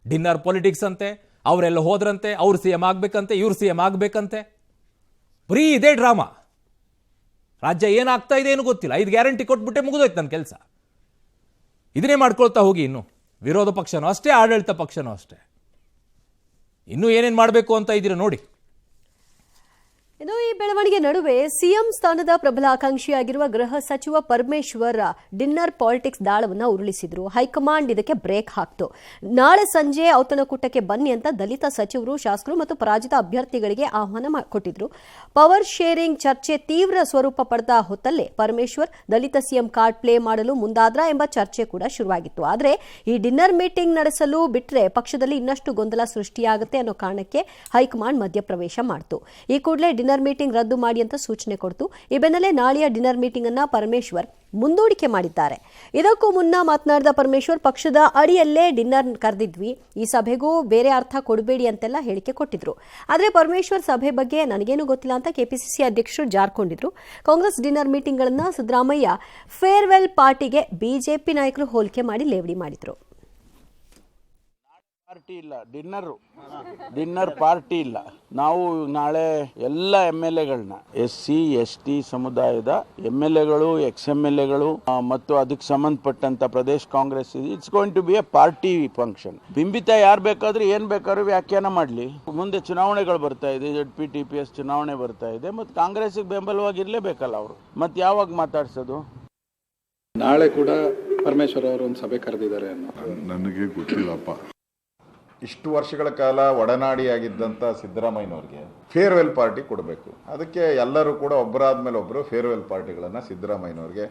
A: ಡಿನ್ನರ್ ಪೊಲಿಟಿಕ್ಸ್ ಅಂತೆ, ಅವರೆಲ್ಲ ಹೋದ್ರಂತೆ, ಅವ್ರು CM ಆಗ್ಬೇಕಂತೆ, ಇವ್ರು CM ಆಗ್ಬೇಕಂತೆ, ಬರೀ ಇದೇ ಡ್ರಾಮಾ. ರಾಜ್ಯ ಏನಾಗ್ತಾ ಇದೆ ಏನು ಗೊತ್ತಿಲ್ಲ. 5 ಗ್ಯಾರಂಟಿ ಕೊಟ್ಬಿಟ್ಟೆ ಮುಗಿದೋಯ್ತು ನನ್ನ ಕೆಲಸ. ಇದನ್ನೇ ಮಾಡ್ಕೊಳ್ತಾ ಹೋಗಿ. ಇನ್ನು ವಿರೋಧ ಪಕ್ಷನೂ ಅಷ್ಟೇ, ಆಡಳಿತ ಪಕ್ಷನೂ ಅಷ್ಟೇ. ಇನ್ನೂ ಏನೇನು ಮಾಡಬೇಕು ಅಂತ ಇದ್ದೀರಾ ನೋಡಿ.
C: ಇನ್ನು ಈ ಬೆಳವಣಿಗೆ ನಡುವೆ ಸಿಎಂ ಸ್ಥಾನದ ಪ್ರಬಲ ಆಕಾಂಕ್ಷಿಯಾಗಿರುವ ಗೃಹ ಸಚಿವ ಪರಮೇಶ್ವರ್ ಡಿನ್ನರ್ ಪಾಲಿಟಿಕ್ಸ್ ದಾಳವನ್ನು ಉರುಳಿಸಿದ್ರು. ಹೈಕಮಾಂಡ್ ಇದಕ್ಕೆ ಬ್ರೇಕ್ ಹಾಕ್ತು. ನಾಳೆ ಸಂಜೆ ಔತಣಕೂಟಕ್ಕೆ ಬನ್ನಿ ಅಂತ ದಲಿತ ಸಚಿವರು, ಶಾಸಕರು ಮತ್ತು ಪರಾಜಿತ ಅಭ್ಯರ್ಥಿಗಳಿಗೆ ಆಹ್ವಾನ ಕೊಟ್ಟಿದ್ರು. ಪವರ್ ಶೇರಿಂಗ್ ಚರ್ಚೆ ತೀವ್ರ ಸ್ವರೂಪ ಪಡೆದ ಹೊತ್ತಲ್ಲೇ ಪರಮೇಶ್ವರ್ ದಲಿತ ಸಿಎಂ ಕಾರ್ಡ್ ಪ್ಲೇ ಮಾಡಲು ಮುಂದಾದ್ರ ಎಂಬ ಚರ್ಚೆ ಕೂಡ ಶುರುವಾಗಿತ್ತು. ಆದರೆ ಈ ಡಿನ್ನರ್ ಮೀಟಿಂಗ್ ನಡೆಸಲು ಬಿಟ್ಟರೆ ಪಕ್ಷದಲ್ಲಿ ಇನ್ನಷ್ಟು ಗೊಂದಲ ಸೃಷ್ಟಿಯಾಗುತ್ತೆ ಅನ್ನೋ ಕಾರಣಕ್ಕೆ ಹೈಕಮಾಂಡ್ ಮಧ್ಯಪ್ರವೇಶ ಮಾಡಿತು. ಈ ಕೂಡಲೇ ಡಿನ್ನರ್ ಮೀಟಿಂಗ್ ರದ್ದು ಮಾಡಿ ಅಂತ ಸೂಚನೆ ಕೊಡ್ತು. ಈ ಬೆನ್ನಲ್ಲೇ ನಾಳೆಯ ಡಿನ್ನರ್ ಮೀಟಿಂಗ್ ಅನ್ನ ಪರಮೇಶ್ವರ್ ಮುಂದೂಡಿಕೆ ಮಾಡಿದ್ದಾರೆ. ಇದಕ್ಕೂ ಮುನ್ನ ಮಾತನಾಡಿದ ಪರಮೇಶ್ವರ್, ಪಕ್ಷದ ಅಡಿಯಲ್ಲೇ ಡಿನ್ನರ್ ಕರೆದಿದ್ವಿ, ಈ ಸಭೆಗೂ ಬೇರೆ ಅರ್ಥ ಕೊಡಬೇಡಿ ಅಂತೆಲ್ಲ ಹೇಳಿಕೆ ಕೊಟ್ಟಿದ್ರು. ಆದರೆ ಪರಮೇಶ್ವರ್ ಸಭೆ ಬಗ್ಗೆ ನನಗೇನು ಗೊತ್ತಿಲ್ಲ ಅಂತ ಕೆಪಿಸಿಸಿ ಅಧ್ಯಕ್ಷರು ಜಾರ್ಕೊಂಡಿದ್ರು. ಕಾಂಗ್ರೆಸ್ ಡಿನ್ನರ್ ಮೀಟಿಂಗ್ಗಳನ್ನ ಸಿದ್ದರಾಮಯ್ಯ ಫೇರ್ವೆಲ್ ಪಾರ್ಟಿಗೆ ಬಿಜೆಪಿ ನಾಯಕರು ಹೋಲಿಕೆ ಮಾಡಿ ಲೇವಡಿ ಮಾಡಿದ್ರು.
D: ಪಾರ್ಟಿ ಇಲ್ಲ, ಡಿನ್ನರ್ ಪಾರ್ಟಿ ಇಲ್ಲ. ನಾವು ನಾಳೆ ಎಲ್ಲ MLAಗಳನ್ನ SC ST ಸಮುದಾಯದ MLAಗಳು, XMLAಗಳು ಮತ್ತು ಅದಕ್ಕೆ ಸಂಬಂಧಪಟ್ಟಂತ Pradesh Congress, it's going to be a party function. ಬಿಂಬಿತ ಯಾರು ಬೇಕಾದ್ರೂ ಏನ್ ಬೇಕಾದ್ರೂ ವ್ಯಾಖ್ಯಾನ ಮಾಡಲಿ. ಮುಂದೆ ಚುನಾವಣೆಗಳು ಬರ್ತಾ ಇದೆ, ZP TPS ಚುನಾವಣೆ ಬರ್ತಾ ಇದೆ, ಮತ್ತು ಕಾಂಗ್ರೆಸ್ಗೆ ಬೆಂಬಲವಾಗಿರ್ಲೇಬೇಕಲ್ಲ ಅವರು. ಮತ್ತೆ ಯಾವಾಗ ಮಾತಾಡ್ಸೋದು?
E: ನಾಳೆ ಕೂಡ ಪರಮೇಶ್ವರ್ ಅವರು ಒಂದು ಸಭೆ ಕರೆದಿದ್ದಾರೆ.
B: ನನಗೆ ಗೊತ್ತಿಲ್ಲಪ್ಪ.
F: ಇಷ್ಟು ವರ್ಷಗಳ ಕಾಲ ಒಡನಾಡಿಯಾಗಿದ್ದಂಥ ಸಿದ್ದರಾಮಯ್ಯನವ್ರಿಗೆ ಫೇರ್ವೆಲ್ ಪಾರ್ಟಿ ಕೊಡಬೇಕು. ಅದಕ್ಕೆ ಎಲ್ಲರೂ ಕೂಡ ಒಬ್ಬರಾದ್ಮೇಲೆ ಒಬ್ಬರು ಫೇರ್ವೆಲ್ ಪಾರ್ಟಿಗಳನ್ನು ಸಿದ್ದರಾಮಯ್ಯನವ್ರಿಗೆ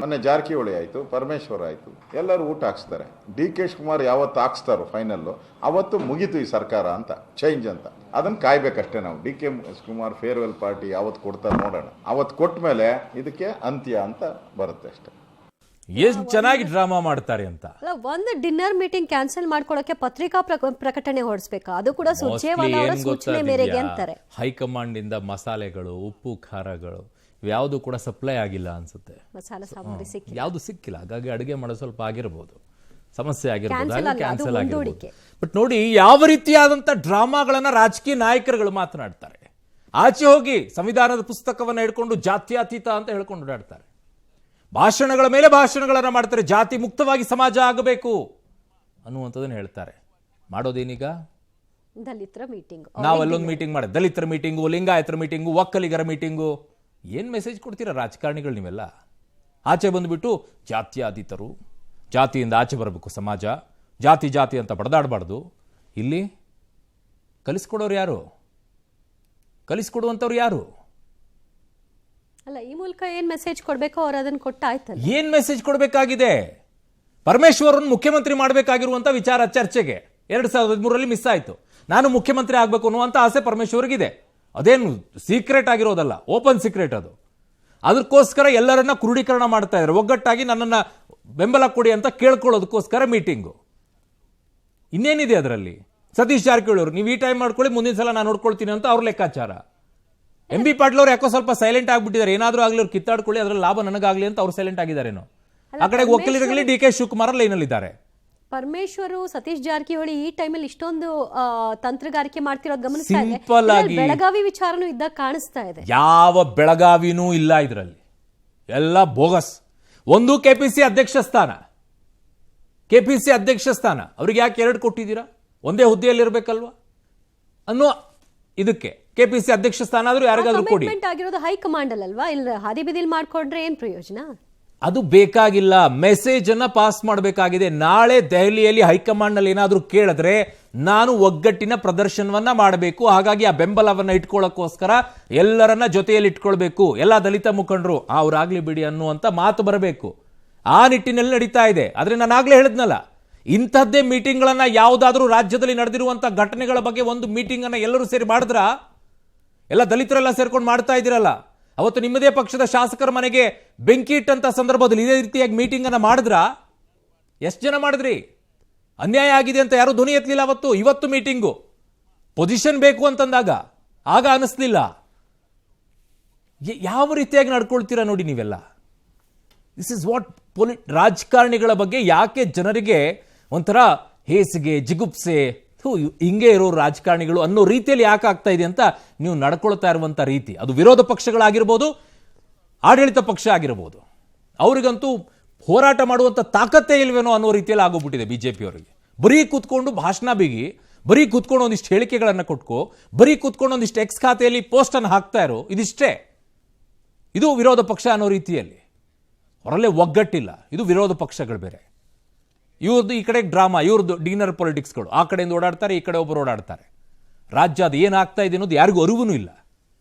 F: ಮೊನ್ನೆ ಜಾರಕಿಹೊಳಿ ಆಯಿತು, ಪರಮೇಶ್ವರ್ ಆಯಿತು, ಎಲ್ಲರೂ ಊಟ ಹಾಕ್ಸ್ತಾರೆ. DK ಶಿವಕುಮಾರ್ ಯಾವತ್ತು ಹಾಕ್ಸ್ತಾರೋ ಫೈನಲ್ಲು ಅವತ್ತು ಮುಗೀತು ಈ ಸರ್ಕಾರ ಅಂತ, ಚೇಂಜ್ ಅಂತ. ಅದನ್ನು ಕಾಯ್ಬೇಕಷ್ಟೇ ನಾವು. DK ಶಿವಕುಮಾರ್ ಫೇರ್ವೆಲ್ ಪಾರ್ಟಿ ಯಾವತ್ತು ಕೊಡ್ತಾರೆ ನೋಡೋಣ. ಅವತ್ತು ಕೊಟ್ಟ ಮೇಲೆ ಇದಕ್ಕೆ ಅಂತ್ಯ ಅಂತ ಬರುತ್ತೆ ಅಷ್ಟೇ.
A: ಎಷ್ಟು ಚೆನ್ನಾಗಿ ಡ್ರಾಮಾ ಮಾಡ್ತಾರೆ ಅಂತ.
C: ಅಲ್ಲ, ಒಂದು ಡಿನ್ನರ್ ಮೀಟಿಂಗ್ ಕ್ಯಾನ್ಸಲ್ ಮಾಡ್ಕೊಳ್ಳೋಕೆ ಪತ್ರಿಕಾ ಪ್ರಕಟಣೆ ಹೊರಡಿಸಬೇಕಾ? ಅದು ಕೂಡ ಸುರ್ಜೇವಾಲಾ ಅವರ ಸೂಚನೆ ಮೇರೆಗೆ ಅಂತಾರೆ.
A: ಹೈಕಮಾಂಡ್ ಇಂದ ಮಸಾಲೆಗಳು, ಉಪ್ಪು, ಖಾರಗಳು ಯಾವುದು ಕೂಡ ಸಪ್ಲೈ ಆಗಿಲ್ಲ ಅನ್ಸುತ್ತೆ.
C: ಮಸಾಲೆ ಸಾಮಗ್ರಿ ಸಿಕ್ಕಿಲ್ಲ,
A: ಯಾವುದು ಸಿಕ್ಕಿಲ್ಲ. ಹಾಗಾಗಿ ಅಡುಗೆ ಮಾಡೋ ಸ್ವಲ್ಪ ಆಗಿರಬಹುದು, ಸಮಸ್ಯೆ ಆಗಿರಬಹುದು, ಕ್ಯಾನ್ಸಲ್ ಆಗಿರಬಹುದು. ಬಟ್ ನೋಡಿ ಯಾವ ರೀತಿಯಾದಂತ ಡ್ರಾಮಾಗಳನ್ನ ರಾಜಕೀಯ ನಾಯಕರುಗಳು ಮಾತನಾಡ್ತಾರೆ. ಆಚೆ ಹೋಗಿ ಸಂವಿಧಾನದ ಪುಸ್ತಕವನ್ನ ಹಿಡ್ಕೊಂಡು ಜಾತ್ಯತೀತ ಅಂತ ಹೇಳ್ಕೊಂಡು ಓಡಾಡ್ತಾರೆ. ಭಾಷಣಗಳ ಮೇಲೆ ಭಾಷಣಗಳನ್ನ ಮಾಡ್ತಾರೆ. ಜಾತಿ ಮುಕ್ತವಾಗಿ ಸಮಾಜ ಆಗಬೇಕು ಅನ್ನುವಂಥದ್ದನ್ನು ಹೇಳ್ತಾರೆ. ಮಾಡೋದೇನೀಗ?
C: ದಲಿತರ ಮೀಟಿಂಗ್.
A: ನಾವಲ್ಲೊಂದು ಮೀಟಿಂಗ್ ಮಾಡಿ, ದಲಿತರ ಮೀಟಿಂಗು, ಲಿಂಗಾಯತರ ಮೀಟಿಂಗು, ಒಕ್ಕಲಿಗರ ಮೀಟಿಂಗು. ಏನು ಮೆಸೇಜ್ ಕೊಡ್ತೀರಾ ರಾಜಕಾರಣಿಗಳು ನೀವೆಲ್ಲ? ಆಚೆ ಬಂದುಬಿಟ್ಟು ಜಾತ್ಯತೀತರು, ಜಾತಿಯಿಂದ ಆಚೆ ಬರಬೇಕು ಸಮಾಜ, ಜಾತಿ ಜಾತಿ ಅಂತ ಬಡದಾಡಬಾರ್ದು. ಇಲ್ಲಿ ಕಲಿಸ್ಕೊಡೋರು ಯಾರು? ಕಲಿಸ್ಕೊಡುವಂಥವ್ರು ಯಾರು?
C: ಅಲ್ಲ, ಈ ಮೂಲಕ ಏನ್ ಮೆಸೇಜ್ ಕೊಡ್ಬೇಕೋ ಅವ್ರು ಅದನ್ನ ಕೊಟ್ಟಾಯ್ತಲ್ಲ.
A: ಏನ್ ಮೆಸೇಜ್ ಕೊಡಬೇಕಾಗಿದೆ? ಪರಮೇಶ್ವರನ್ ಮುಖ್ಯಮಂತ್ರಿ ಮಾಡಬೇಕಾಗಿರುವಂತ ವಿಚಾರ ಚರ್ಚೆಗೆ 2013ರಲ್ಲಿ ಮಿಸ್ ಆಯ್ತು. ನಾನು ಮುಖ್ಯಮಂತ್ರಿ ಆಗ್ಬೇಕು ಅನ್ನುವಂತ ಆಸೆ ಪರಮೇಶ್ವರ್ಗಿದೆ. ಅದೇನು ಸೀಕ್ರೆಟ್ ಆಗಿರೋದಲ್ಲ, ಓಪನ್ ಸೀಕ್ರೆಟ್ ಅದು. ಅದಕ್ಕೋಸ್ಕರ ಎಲ್ಲರನ್ನ ಕ್ರೋಢೀಕರಣ ಮಾಡ್ತಾ ಇದ್ದಾರೆ. ಒಗ್ಗಟ್ಟಾಗಿ ನನ್ನನ್ನ ಬೆಂಬಲ ಕೊಡಿ ಅಂತ ಕೇಳ್ಕೊಳ್ಳೋದಕ್ಕೋಸ್ಕರ ಮೀಟಿಂಗು. ಇನ್ನೇನಿದೆ ಅದರಲ್ಲಿ? ಸತೀಶ್ ಜಾರಕಿಹೊಳಿ ಅವರು, ನೀವು ಈ ಟೈಮ್ ಮಾಡ್ಕೊಳ್ಳಿ, ಮುಂದಿನ ಸಲ ನಾನು ನೋಡ್ಕೊಳ್ತೀನಿ ಅಂತ ಅವ್ರ ಲೆಕ್ಕಾಚಾರ. MB ಪಾಟೀಲ್ ಅವರು ಯಾಕೋ ಸ್ವಲ್ಪ ಸೈಲೆಂಟ್ ಆಗ್ಬಿಟ್ಟಿದ್ದಾರೆ. ಏನಾದ್ರೂ ಆಗ್ಲಿ ಅವ್ರು ಕಿತ್ತಾಡ್ಕೊಳ್ಳಿ, ಅದ್ರಲ್ಲಿ ಲಾಭ ನನಗಾಗ್ಲಿ ಅಂತ ಅವ್ರು ಸೈಲೆಂಟ್ ಆಗಿದ್ದಾರೇನೋ. ಆ ಕಡೆ ಒಕ್ಕಲಿಗರಲ್ಲಿ DK ಶಿವಕುಮಾರ್ ಲೈನಲ್ಲಿದ್ದಾರೆ.
C: ಪರಮೇಶ್ವರು, ಸತೀಶ್ ಜಾರಕಿಹೊಳಿ ಈ ಟೈಮಲ್ಲಿ ಇಷ್ಟೊಂದು ತಂತ್ರಗಾರಿಕೆ ಮಾಡ್ತಿರೋದು ಗಮನಿಸ್ತಾ ಇದೆ.
A: ಸಿಂಪಲ್ ಆಗಿ
C: ಬೆಳಗಾವಿ ವಿಚಾರನೂ ಇದ್ದಾಗ ಕಾಣಿಸ್ತಾ ಇದೆ.
A: ಯಾವ ಬೆಳಗಾವಿನೂ ಇಲ್ಲ ಇದರಲ್ಲಿ, ಎಲ್ಲ ಬೋಗಸ್. ಒಂದು ಕೆಪಿಸಿ ಅಧ್ಯಕ್ಷ ಸ್ಥಾನ ಅವ್ರಿಗೆ ಯಾಕೆ 2 ಕೊಟ್ಟಿದ್ದೀರಾ? ಒಂದೇ ಹುದ್ದೆಯಲ್ಲಿ ಇರಬೇಕಲ್ವಾ ಅನ್ನೋ ಇದಕ್ಕೆ ಕೆಪಿಸಿ ಅಧ್ಯಕ್ಷ ಸ್ಥಾನ ಆದ್ರೂ ಯಾರಿಗಾದ್ರೂ ಕೊಡಿ.
C: ಆಗಿರೋದು ಹೈಕಮಾಂಡ್ ಅಲ್ವಾ? ಇಲ್ಲ ಹಾದಿ ಬಿದಿಲ್ ಮಾಡ್ಕೊಂಡ್ರೆ ಏನ್ ಪ್ರಯೋಜನ?
A: ಅದು ಬೇಕಾಗಿಲ್ಲ. ಮೆಸೇಜ್ ಅನ್ನ ಪಾಸ್ ಮಾಡಬೇಕಾಗಿದೆ. ನಾಳೆ ದೆಹಲಿಯಲ್ಲಿ ಹೈಕಮಾಂಡ್ ನಲ್ಲಿ ಏನಾದ್ರೂ ಕೇಳಿದ್ರೆ ನಾನು ಒಗ್ಗಟ್ಟಿನ ಪ್ರದರ್ಶನವನ್ನ ಮಾಡಬೇಕು. ಹಾಗಾಗಿ ಆ ಬೆಂಬಲವನ್ನ ಇಟ್ಕೊಳ್ಳೋಕ್ಕೋಸ್ಕರ ಎಲ್ಲರನ್ನ ಜೊತೆಯಲ್ಲಿ ಇಟ್ಕೊಳ್ಬೇಕು. ಎಲ್ಲ ದಲಿತ ಮುಖಂಡರು ಅವ್ರಾಗ್ಲಿ ಬಿಡಿ ಅನ್ನುವಂತ ಮಾತು ಬರಬೇಕು. ಆ ನಿಟ್ಟಿನಲ್ಲಿ ನಡೀತಾ ಇದೆ. ಆದ್ರೆ ನಾನು ಆಗ್ಲೇ ಹೇಳಿದ್ನಲ್ಲ, ಇಂಥದ್ದೇ ಮೀಟಿಂಗ್ಗಳನ್ನ ಯಾವುದಾದ್ರೂ ರಾಜ್ಯದಲ್ಲಿ ನಡೆದಿರುವಂತ ಘಟನೆಗಳ ಬಗ್ಗೆ ಒಂದು ಮೀಟಿಂಗ್ ಅನ್ನ ಎಲ್ಲರೂ ಸೇರಿ ಮಾಡಿದ್ರ, ಎಲ್ಲ ದಲಿತರೆಲ್ಲ ಸೇರ್ಕೊಂಡು ಮಾಡ್ತಾ ಇದ್ದೀರಲ್ಲ. ಅವತ್ತು ನಿಮ್ಮದೇ ಪಕ್ಷದ ಶಾಸಕರ ಮನೆಗೆ ಬೆಂಕಿ ಇಟ್ಟಂತ ಸಂದರ್ಭದಲ್ಲಿ ಇದೇ ರೀತಿಯಾಗಿ ಮೀಟಿಂಗ್ ಅನ್ನ ಮಾಡಿದ್ರ? ಎಷ್ಟು ಜನ ಮಾಡಿದ್ರಿ? ಅನ್ಯಾಯ ಆಗಿದೆ ಅಂತ ಯಾರು ಧ್ವನಿ ಎತ್ತಲಿಲ್ಲ ಅವತ್ತು. ಇವತ್ತು ಮೀಟಿಂಗು ಪೊಸಿಷನ್ ಬೇಕು ಅಂತಂದಾಗ ಆಗ ಅನಿಸ್ಲಿಲ್ಲ. ಯಾವ ರೀತಿಯಾಗಿ ನಡ್ಕೊಳ್ತೀರಾ ನೋಡಿ ನೀವೆಲ್ಲ. ದಿಸ್ ಇಸ್ ವಾಟ್ ರಾಜಕಾರಣಿಗಳ ಬಗ್ಗೆ ಯಾಕೆ ಜನರಿಗೆ ಒಂಥರ ಹೇಸಿಗೆ, ಜಿಗುಪ್ಸೆ, ಹಿಂಗೆ ಇರೋ ರಾಜಕಾರಣಿಗಳು ಅನ್ನೋ ರೀತಿಯಲ್ಲಿ ಯಾಕೆ ಆಗ್ತಾ ಇದೆ ಅಂತ ನೀವು ನಡ್ಕೊಳ್ತಾ ಇರುವಂಥ ರೀತಿ, ಅದು ವಿರೋಧ ಪಕ್ಷಗಳಾಗಿರ್ಬೋದು, ಆಡಳಿತ ಪಕ್ಷ ಆಗಿರ್ಬೋದು, ಅವರಿಗಂತೂ ಹೋರಾಟ ಮಾಡುವಂಥ ತಾಕತ್ತೇ ಇಲ್ವೇನೋ ಅನ್ನೋ ರೀತಿಯಲ್ಲಿ ಆಗೋಗ್ಬಿಟ್ಟಿದೆ ಬಿಜೆಪಿಯವರಿಗೆ. ಬರೀ ಕೂತ್ಕೊಂಡು ಭಾಷಣ ಬಿಗಿ, ಬರೀ ಕೂತ್ಕೊಂಡು ಒಂದಿಷ್ಟು ಹೇಳಿಕೆಗಳನ್ನು ಕೊಟ್ಕೋ, ಬರೀ ಕೂತ್ಕೊಂಡು ಒಂದಿಷ್ಟು ಎಕ್ಸ್ ಖಾತೆಯಲ್ಲಿ ಪೋಸ್ಟನ್ನು ಹಾಕ್ತಾ ಇರೋ, ಇದಿಷ್ಟೇ. ಇದು ವಿರೋಧ ಪಕ್ಷ ಅನ್ನೋ ರೀತಿಯಲ್ಲಿ ಅವರಲ್ಲೇ ಒಗ್ಗಟ್ಟಿಲ್ಲ. ಇದು ವಿರೋಧ ಪಕ್ಷಗಳು ಬೇರೆ. ಇವ್ರದ್ದು ಈ ಕಡೆ ಡ್ರಾಮಾ, ಇವ್ರದ್ದು ಡಿನ್ನರ್ ಪೊಲಿಟಿಕ್ಸ್ಗಳು, ಆ ಕಡೆಯಿಂದ ಓಡಾಡ್ತಾರೆ, ಈ ಕಡೆ ಒಬ್ಬರು ಓಡಾಡ್ತಾರೆ. ರಾಜ್ಯ ಅದು ಏನಾಗ್ತಾ ಇದೆ ಅನ್ನೋದು ಯಾರಿಗೂ ಅರಿವೂ ಇಲ್ಲ,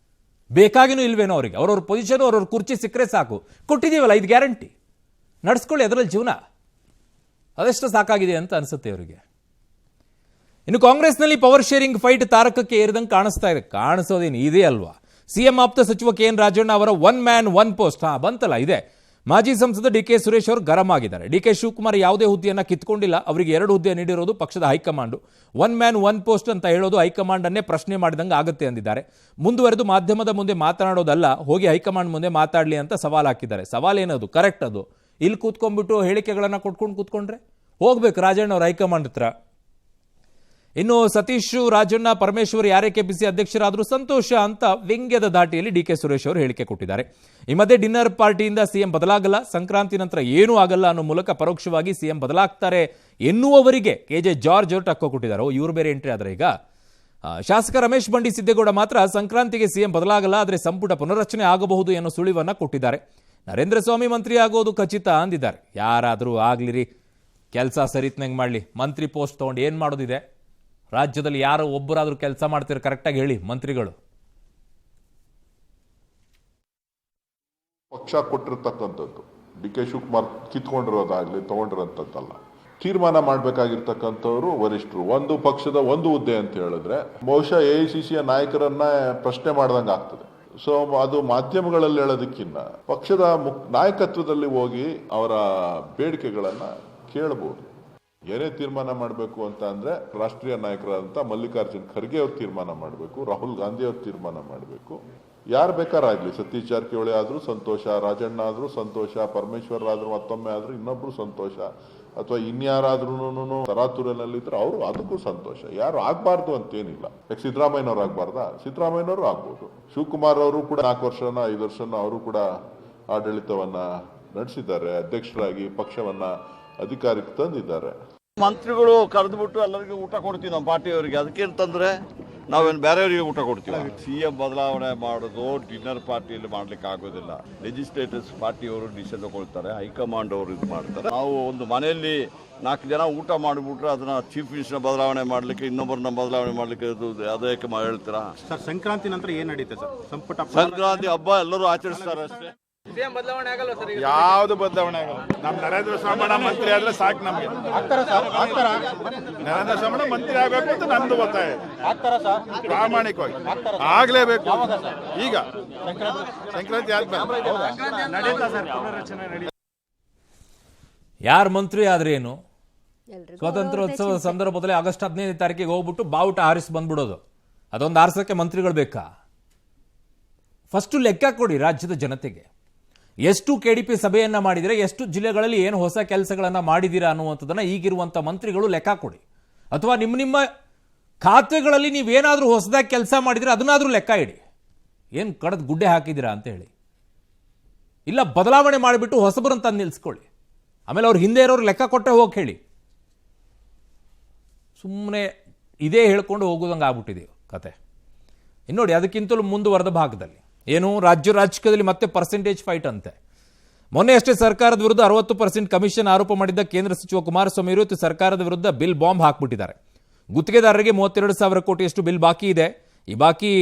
A: ಬೇಕಾಗಿನೂ ಇಲ್ವೇನೋ ಅವರಿಗೆ. ಅವ್ರವ್ರ ಪೊಸಿಷನ್, ಅವ್ರವ್ರ ಕುರ್ಚಿ ಸಿಕ್ಕರೆ ಸಾಕು. ಕೊಟ್ಟಿದ್ದೀವಲ್ಲ 5 ಗ್ಯಾರಂಟಿ, ನಡೆಸ್ಕೊಳ್ಳಿ, ಅದರಲ್ಲಿ ಜೀವನ, ಅದೆಷ್ಟು ಸಾಕಾಗಿದೆ ಅಂತ ಅನಿಸುತ್ತೆ ಅವರಿಗೆ. ಇನ್ನು ಕಾಂಗ್ರೆಸ್ನಲ್ಲಿ ಪವರ್ ಶೇರಿಂಗ್ ಫೈಟ್ ತಾರಕಕ್ಕೆ ಏರಿದಂಗೆ ಕಾಣಿಸ್ತಾ ಇದೆ. ಕಾಣಿಸೋದೇನು ಇದೆ ಅಲ್ವಾ. ಸಿಎಂ ಆಪ್ತ ಸಚಿವ KN ರಾಜಣ್ಣ ಅವರ 1 ಮ್ಯಾನ್ 1 ಪೋಸ್ಟ್ ಬಂತಲ್ಲ, ಇದೆ. ಮಾಜಿ ಸಂಸದ DK ಸುರೇಶ್ ಅವರು ಗರಂ ಆಗಿದ್ದಾರೆ. DK ಶಿವಕುಮಾರ್ ಯಾವುದೇ ಹುದ್ದೆಯನ್ನು ಕಿತ್ಕೊಂಡಿಲ್ಲ, ಅವರಿಗೆ 2 ಹುದ್ದೆ ನೀಡಿರೋದು ಪಕ್ಷದ ಹೈಕಮಾಂಡ್. 1 ಮ್ಯಾನ್ 1 ಪೋಸ್ಟ್ ಅಂತ ಹೇಳೋದು ಹೈಕಮಾಂಡ್ ಅನ್ನೇ ಪ್ರಶ್ನೆ ಮಾಡಿದಂಗೆ ಆಗುತ್ತೆ ಅಂದಿದ್ದಾರೆ. ಮುಂದುವರೆದು ಮಾಧ್ಯಮದ ಮುಂದೆ ಮಾತನಾಡೋದಲ್ಲ, ಹೋಗಿ ಹೈಕಮಾಂಡ್ ಮುಂದೆ ಮಾತಾಡಲಿ ಅಂತ ಸವಾಲು ಹಾಕಿದ್ದಾರೆ. ಸವಾಲೇನದು, ಕರೆಕ್ಟ್ ಅದು. ಇಲ್ಲಿ ಕೂತ್ಕೊಂಡ್ಬಿಟ್ಟು ಹೇಳಿಕೆಗಳನ್ನು ಕೊಟ್ಕೊಂಡು ಕೂತ್ಕೊಂಡ್ರೆ ಹೋಗ್ಬೇಕು ರಾಜಣ್ಣ ಅವ್ರ ಹೈಕಮಾಂಡ್ ಹತ್ರ. ಇನ್ನು ಸತೀಶ್, ರಾಜಣ್ಣ, ಪರಮೇಶ್ವರ್ ಯಾರೇ ಕೆಪಿಸಿ ಅಧ್ಯಕ್ಷರಾದರೂ ಸಂತೋಷ ಅಂತ ವ್ಯಂಗ್ಯದ ಧಾಟಿಯಲ್ಲಿ DK ಸುರೇಶ್ ಅವರು ಹೇಳಿಕೆ ಕೊಟ್ಟಿದ್ದಾರೆ. ಈ ಮಧ್ಯೆ ಡಿನ್ನರ್ ಪಾರ್ಟಿಯಿಂದ ಸಿಎಂ ಬದಲಾಗಲ್ಲ, ಸಂಕ್ರಾಂತಿ ನಂತರ ಏನೂ ಆಗಲ್ಲ ಅನ್ನೋ ಮೂಲಕ ಪರೋಕ್ಷವಾಗಿ ಸಿಎಂ ಬದಲಾಗ್ತಾರೆ ಎನ್ನುವವರಿಗೆ KJ ಜಾರ್ಜ್ ಅವರು ಟಕ್ಕೋ ಕೊಟ್ಟಿದ್ದಾರೆ. ಇವರು ಬೇರೆ ಎಂಟ್ರಿ ಆದರೆ ಈಗ ಶಾಸಕ ರಮೇಶ್ ಬಂಡಿ ಸಿದ್ದೇಗೌಡ ಮಾತ್ರ ಸಂಕ್ರಾಂತಿಗೆ ಸಿಎಂ ಬದಲಾಗಲ್ಲ, ಆದರೆ ಸಂಪುಟ ಪುನರಚನೆ ಆಗಬಹುದು ಎನ್ನೋ ಸುಳಿವನ್ನ ಕೊಟ್ಟಿದ್ದಾರೆ. ನರೇಂದ್ರ ಸ್ವಾಮಿ ಮಂತ್ರಿ ಆಗೋದು ಖಚಿತ ಅಂದಿದ್ದಾರೆ. ಯಾರಾದರೂ ಆಗ್ಲಿರಿ, ಕೆಲಸ ಸರಿತ್ನಂಗೆ ಮಾಡಲಿ. ಮಂತ್ರಿ ಪೋಸ್ಟ್ ತೊಗೊಂಡು ಏನು ಮಾಡೋದಿದೆ? ರಾಜ್ಯದಲ್ಲಿ ಯಾರೋ ಒಬ್ಬರಾದರೂ ಕೆಲಸ ಮಾಡ್ತೀರ ಕರೆಕ್ಟಾಗಿ ಹೇಳಿ ಮಂತ್ರಿಗಳು.
B: ಪಕ್ಷ ಕೊಟ್ಟಿರ್ತಕ್ಕಂಥದ್ದು DK ಶಿವಕುಮಾರ್ ಕಿತ್ಕೊಂಡಿರೋದಾಗ್ಲಿ ತಗೊಂಡಿರೋಂಥದ್ದಲ್ಲ. ತೀರ್ಮಾನ ಮಾಡಬೇಕಾಗಿರ್ತಕ್ಕಂಥವ್ರು ವರಿಷ್ಠರು. ಒಂದು ಪಕ್ಷದ ಒಂದು ಹುದ್ದೆ ಅಂತ ಹೇಳಿದ್ರೆ ಬಹುಶಃ AICCಯ ನಾಯಕರನ್ನ ಪ್ರಶ್ನೆ ಮಾಡ್ದಂಗೆ ಆಗ್ತದೆ. ಸೊ ಅದು ಮಾಧ್ಯಮಗಳಲ್ಲಿ ಹೇಳೋದಕ್ಕಿಂತ ಪಕ್ಷದ ನಾಯಕತ್ವದಲ್ಲಿ ಹೋಗಿ ಅವರ ಬೇಡಿಕೆಗಳನ್ನ ಕೇಳಬಹುದು. ಏನೇ ತೀರ್ಮಾನ ಮಾಡಬೇಕು ಅಂತ ಅಂದ್ರೆ ರಾಷ್ಟ್ರೀಯ ನಾಯಕರಾದಂಥ ಮಲ್ಲಿಕಾರ್ಜುನ್ ಖರ್ಗೆ ಅವ್ರು ತೀರ್ಮಾನ ಮಾಡಬೇಕು, ರಾಹುಲ್ ಗಾಂಧಿ ಅವ್ರು ತೀರ್ಮಾನ ಮಾಡಬೇಕು. ಯಾರು ಬೇಕಾರಾಗ್ಲಿ, ಸತೀಶ್ ಜಾರಕಿಹೊಳಿ ಆದ್ರೂ ಸಂತೋಷ, ರಾಜಣ್ಣ ಆದ್ರೂ ಸಂತೋಷ, ಪರಮೇಶ್ವರ್ ಆದ್ರೂ ಮತ್ತೊಮ್ಮೆ ಆದ್ರೂ ಇನ್ನೊಬ್ರು ಸಂತೋಷ, ಅಥವಾ ಇನ್ಯಾರಾದ್ರೂ ತರಾತುರಿನಲ್ಲಿದ್ರೆ ಅವರು ಅದಕ್ಕೂ ಸಂತೋಷ. ಯಾರು ಆಗ್ಬಾರ್ದು ಅಂತೇನಿಲ್ಲ. ಸಿದ್ದರಾಮಯ್ಯನವ್ರು ಆಗ್ಬಾರ್ದಾ? ಸಿದ್ದರಾಮಯ್ಯನವರು ಆಗ್ಬೋದು. ಶಿವಕುಮಾರ್ ಅವರು ಕೂಡ 4 ವರ್ಷನ 5 ವರ್ಷನ ಅವರು ಕೂಡ ಆಡಳಿತವನ್ನ ನಡೆಸಿದ್ದಾರೆ, ಅಧ್ಯಕ್ಷರಾಗಿ ಪಕ್ಷವನ್ನ ಅಧಿಕಾರಕ್ಕೆ ತಂದಿದ್ದಾರೆ.
G: ಮಂತ್ರಿಗಳು ಕರೆದ್ಬಿಟ್ಟು ಎಲ್ಲರಿಗೂ ಊಟ ಕೊಡ್ತೀವಿ ನಮ್ಮ ಪಾರ್ಟಿಯವರಿಗೆ. ಅದಕ್ಕೇನು ತಂದ್ರೆ ನಾವೇನು ಬೇರೆಯವರಿಗೆ ಊಟ ಕೊಡ್ತೀವಿ. CM ಬದಲಾವಣೆ ಮಾಡೋದು ಡಿನ್ನರ್ ಪಾರ್ಟಿಯಲ್ಲಿ ಮಾಡ್ಲಿಕ್ಕೆ ಆಗೋದಿಲ್ಲ. ಲೆಜಿಸ್ಲೇಟರ್ಸ್ ಪಾರ್ಟಿಯವರು ಡಿಸಿಷನ್ ತಗೊಳ್ತಾರೆ, ಹೈಕಮಾಂಡ್ ಅವರು ಇದು ಮಾಡ್ತಾರೆ. ನಾವು ಒಂದು ಮನೆಯಲ್ಲಿ 4 ಜನ ಊಟ ಮಾಡಿಬಿಟ್ರೆ ಅದನ್ನ ಚೀಫ್ ಮಿನಿಸ್ಟರ್ ಬದಲಾವಣೆ ಮಾಡ್ಲಿಕ್ಕೆ, ಇನ್ನೊಬ್ಬರನ್ನ ಬದಲಾವಣೆ ಮಾಡ್ಲಿಕ್ಕೆ ಅದಕ್ಕೆ ಹೇಳ್ತೀರಾ
H: ಸರ್? ಸಂಕ್ರಾಂತಿ ನಂತರ ಏನ್ ನಡೀತೆ ಸರ್?
G: ಸಂಕ್ರಾಂತಿ ಹಬ್ಬ ಎಲ್ಲರೂ ಆಚರಿಸ್ತಾರೆ ಅಷ್ಟೇ.
H: ಯಾವ್ದು ಬದಲಾವಣೆ ಆಗಲ್ಲ. ನಮ್ ನರೇಂದ್ರ ಸ್ವಾಮಿ ಮಂತ್ರಿ ಆದ್ರೆ ಸಾಕು ನಮ್ಗೆ. ನರೇಂದ್ರ ಸ್ವಾಮಿ ಮಂತ್ರಿ ಆಗ್ಬೇಕು ಅಂತ ನಂದು ಒತ್ತಾಯ. ಪ್ರಾಮಾಣಿಕವಾಗಿ ಆಗ್ಲೇಬೇಕು. ಈಗ ಸಂಕ್ರಾಂತಿ ಆದ್ಮೇಲೆ
A: ಯಾರು ಮಂತ್ರಿ ಆದ್ರೇನು, ಸ್ವಾತಂತ್ರ್ಯೋತ್ಸವದ ಸಂದರ್ಭದಲ್ಲಿ ಆಗಸ್ಟ್ 15ನೇ ತಾರೀಕಿಗೆ ಹೋಗ್ಬಿಟ್ಟು ಬಾವುಟ ಹಾರಿಸಿ ಬಂದ್ಬಿಡೋದು, ಅದೊಂದು ಆರಿಸೋಕ್ಕೆ ಮಂತ್ರಿಗಳು ಬೇಕಾ? ಫಸ್ಟು ಲೆಕ್ಕ ಕೊಡಿ ರಾಜ್ಯದ ಜನತೆಗೆ. ಎಷ್ಟು KDP ಸಭೆಯನ್ನ ಮಾಡಿದರೆ, ಎಷ್ಟು ಜಿಲ್ಲೆಗಳಲ್ಲಿ ಏನು ಹೊಸ ಕೆಲಸಗಳನ್ನ ಮಾಡಿದ್ದೀರಾ ಅನ್ನುವಂಥದ್ದನ್ನ ಈಗಿರುವಂಥ ಮಂತ್ರಿಗಳು ಲೆಕ್ಕ ಕೊಡಿ. ಅಥವಾ ನಿಮ್ಮ ಖಾತೆಗಳಲ್ಲಿ ನೀವೇನಾದರೂ ಹೊಸದಾಗಿ ಕೆಲಸ ಮಾಡಿದರೆ ಅದನ್ನಾದರೂ ಲೆಕ್ಕ ಇಡಿ. ಏನು ಕಡದ ಗುಡ್ಡೆ ಹಾಕಿದ್ದೀರಾ ಅಂತ ಹೇಳಿ. ಇಲ್ಲ ಬದಲಾವಣೆ ಮಾಡಿಬಿಟ್ಟು ಹೊಸಬರನ್ನು ತಂದು ನಿಲ್ಲಿಸ್ಕೊಳ್ಳಿ, ಆಮೇಲೆ ಅವ್ರು ಹಿಂದೆ ಇರೋರು ಲೆಕ್ಕ ಕೊಟ್ಟೆ ಹೋಗಿ ಹೇಳಿ. ಸುಮ್ಮನೆ ಇದೇ ಹೇಳ್ಕೊಂಡು ಹೋಗೋದಂಗೆ ಆಗ್ಬಿಟ್ಟಿದೆ ಕತೆ. ಇನ್ನೋಡಿ ಅದಕ್ಕಿಂತಲೂ ಮುಂದುವರೆದ ಭಾಗದಲ್ಲಿ ಏನು ರಾಜ್ಯ ರಾಜಕೀಯದಲ್ಲಿ ಮತ್ತೆ ಪರ್ಸೆಂಟೇಜ್ ಫೈಟ್ ಅಂತೆ. ಮೊನ್ನೆ ಅಷ್ಟೇ ಸರ್ಕಾರದ ವಿರುದ್ಧ 60% ಕಮಿಷನ್ ಆರೋಪ ಮಾಡಿದ್ದ ಕೇಂದ್ರ ಸಚಿವ ಕುಮಾರಸ್ವಾಮಿ ಇವತ್ತು ಸರ್ಕಾರದ ವಿರುದ್ಧ ಬಿಲ್ ಬಾಂಬ್ ಹಾಕ್ಬಿಟ್ಟಿದ್ದಾರೆ. ಗುತ್ತಿಗೆದಾರರಿಗೆ 32,000 ಕೋಟಿಯಷ್ಟು ಬಿಲ್ ಬಾಕಿ ಇದೆ. ಈ ಬಾಕಿ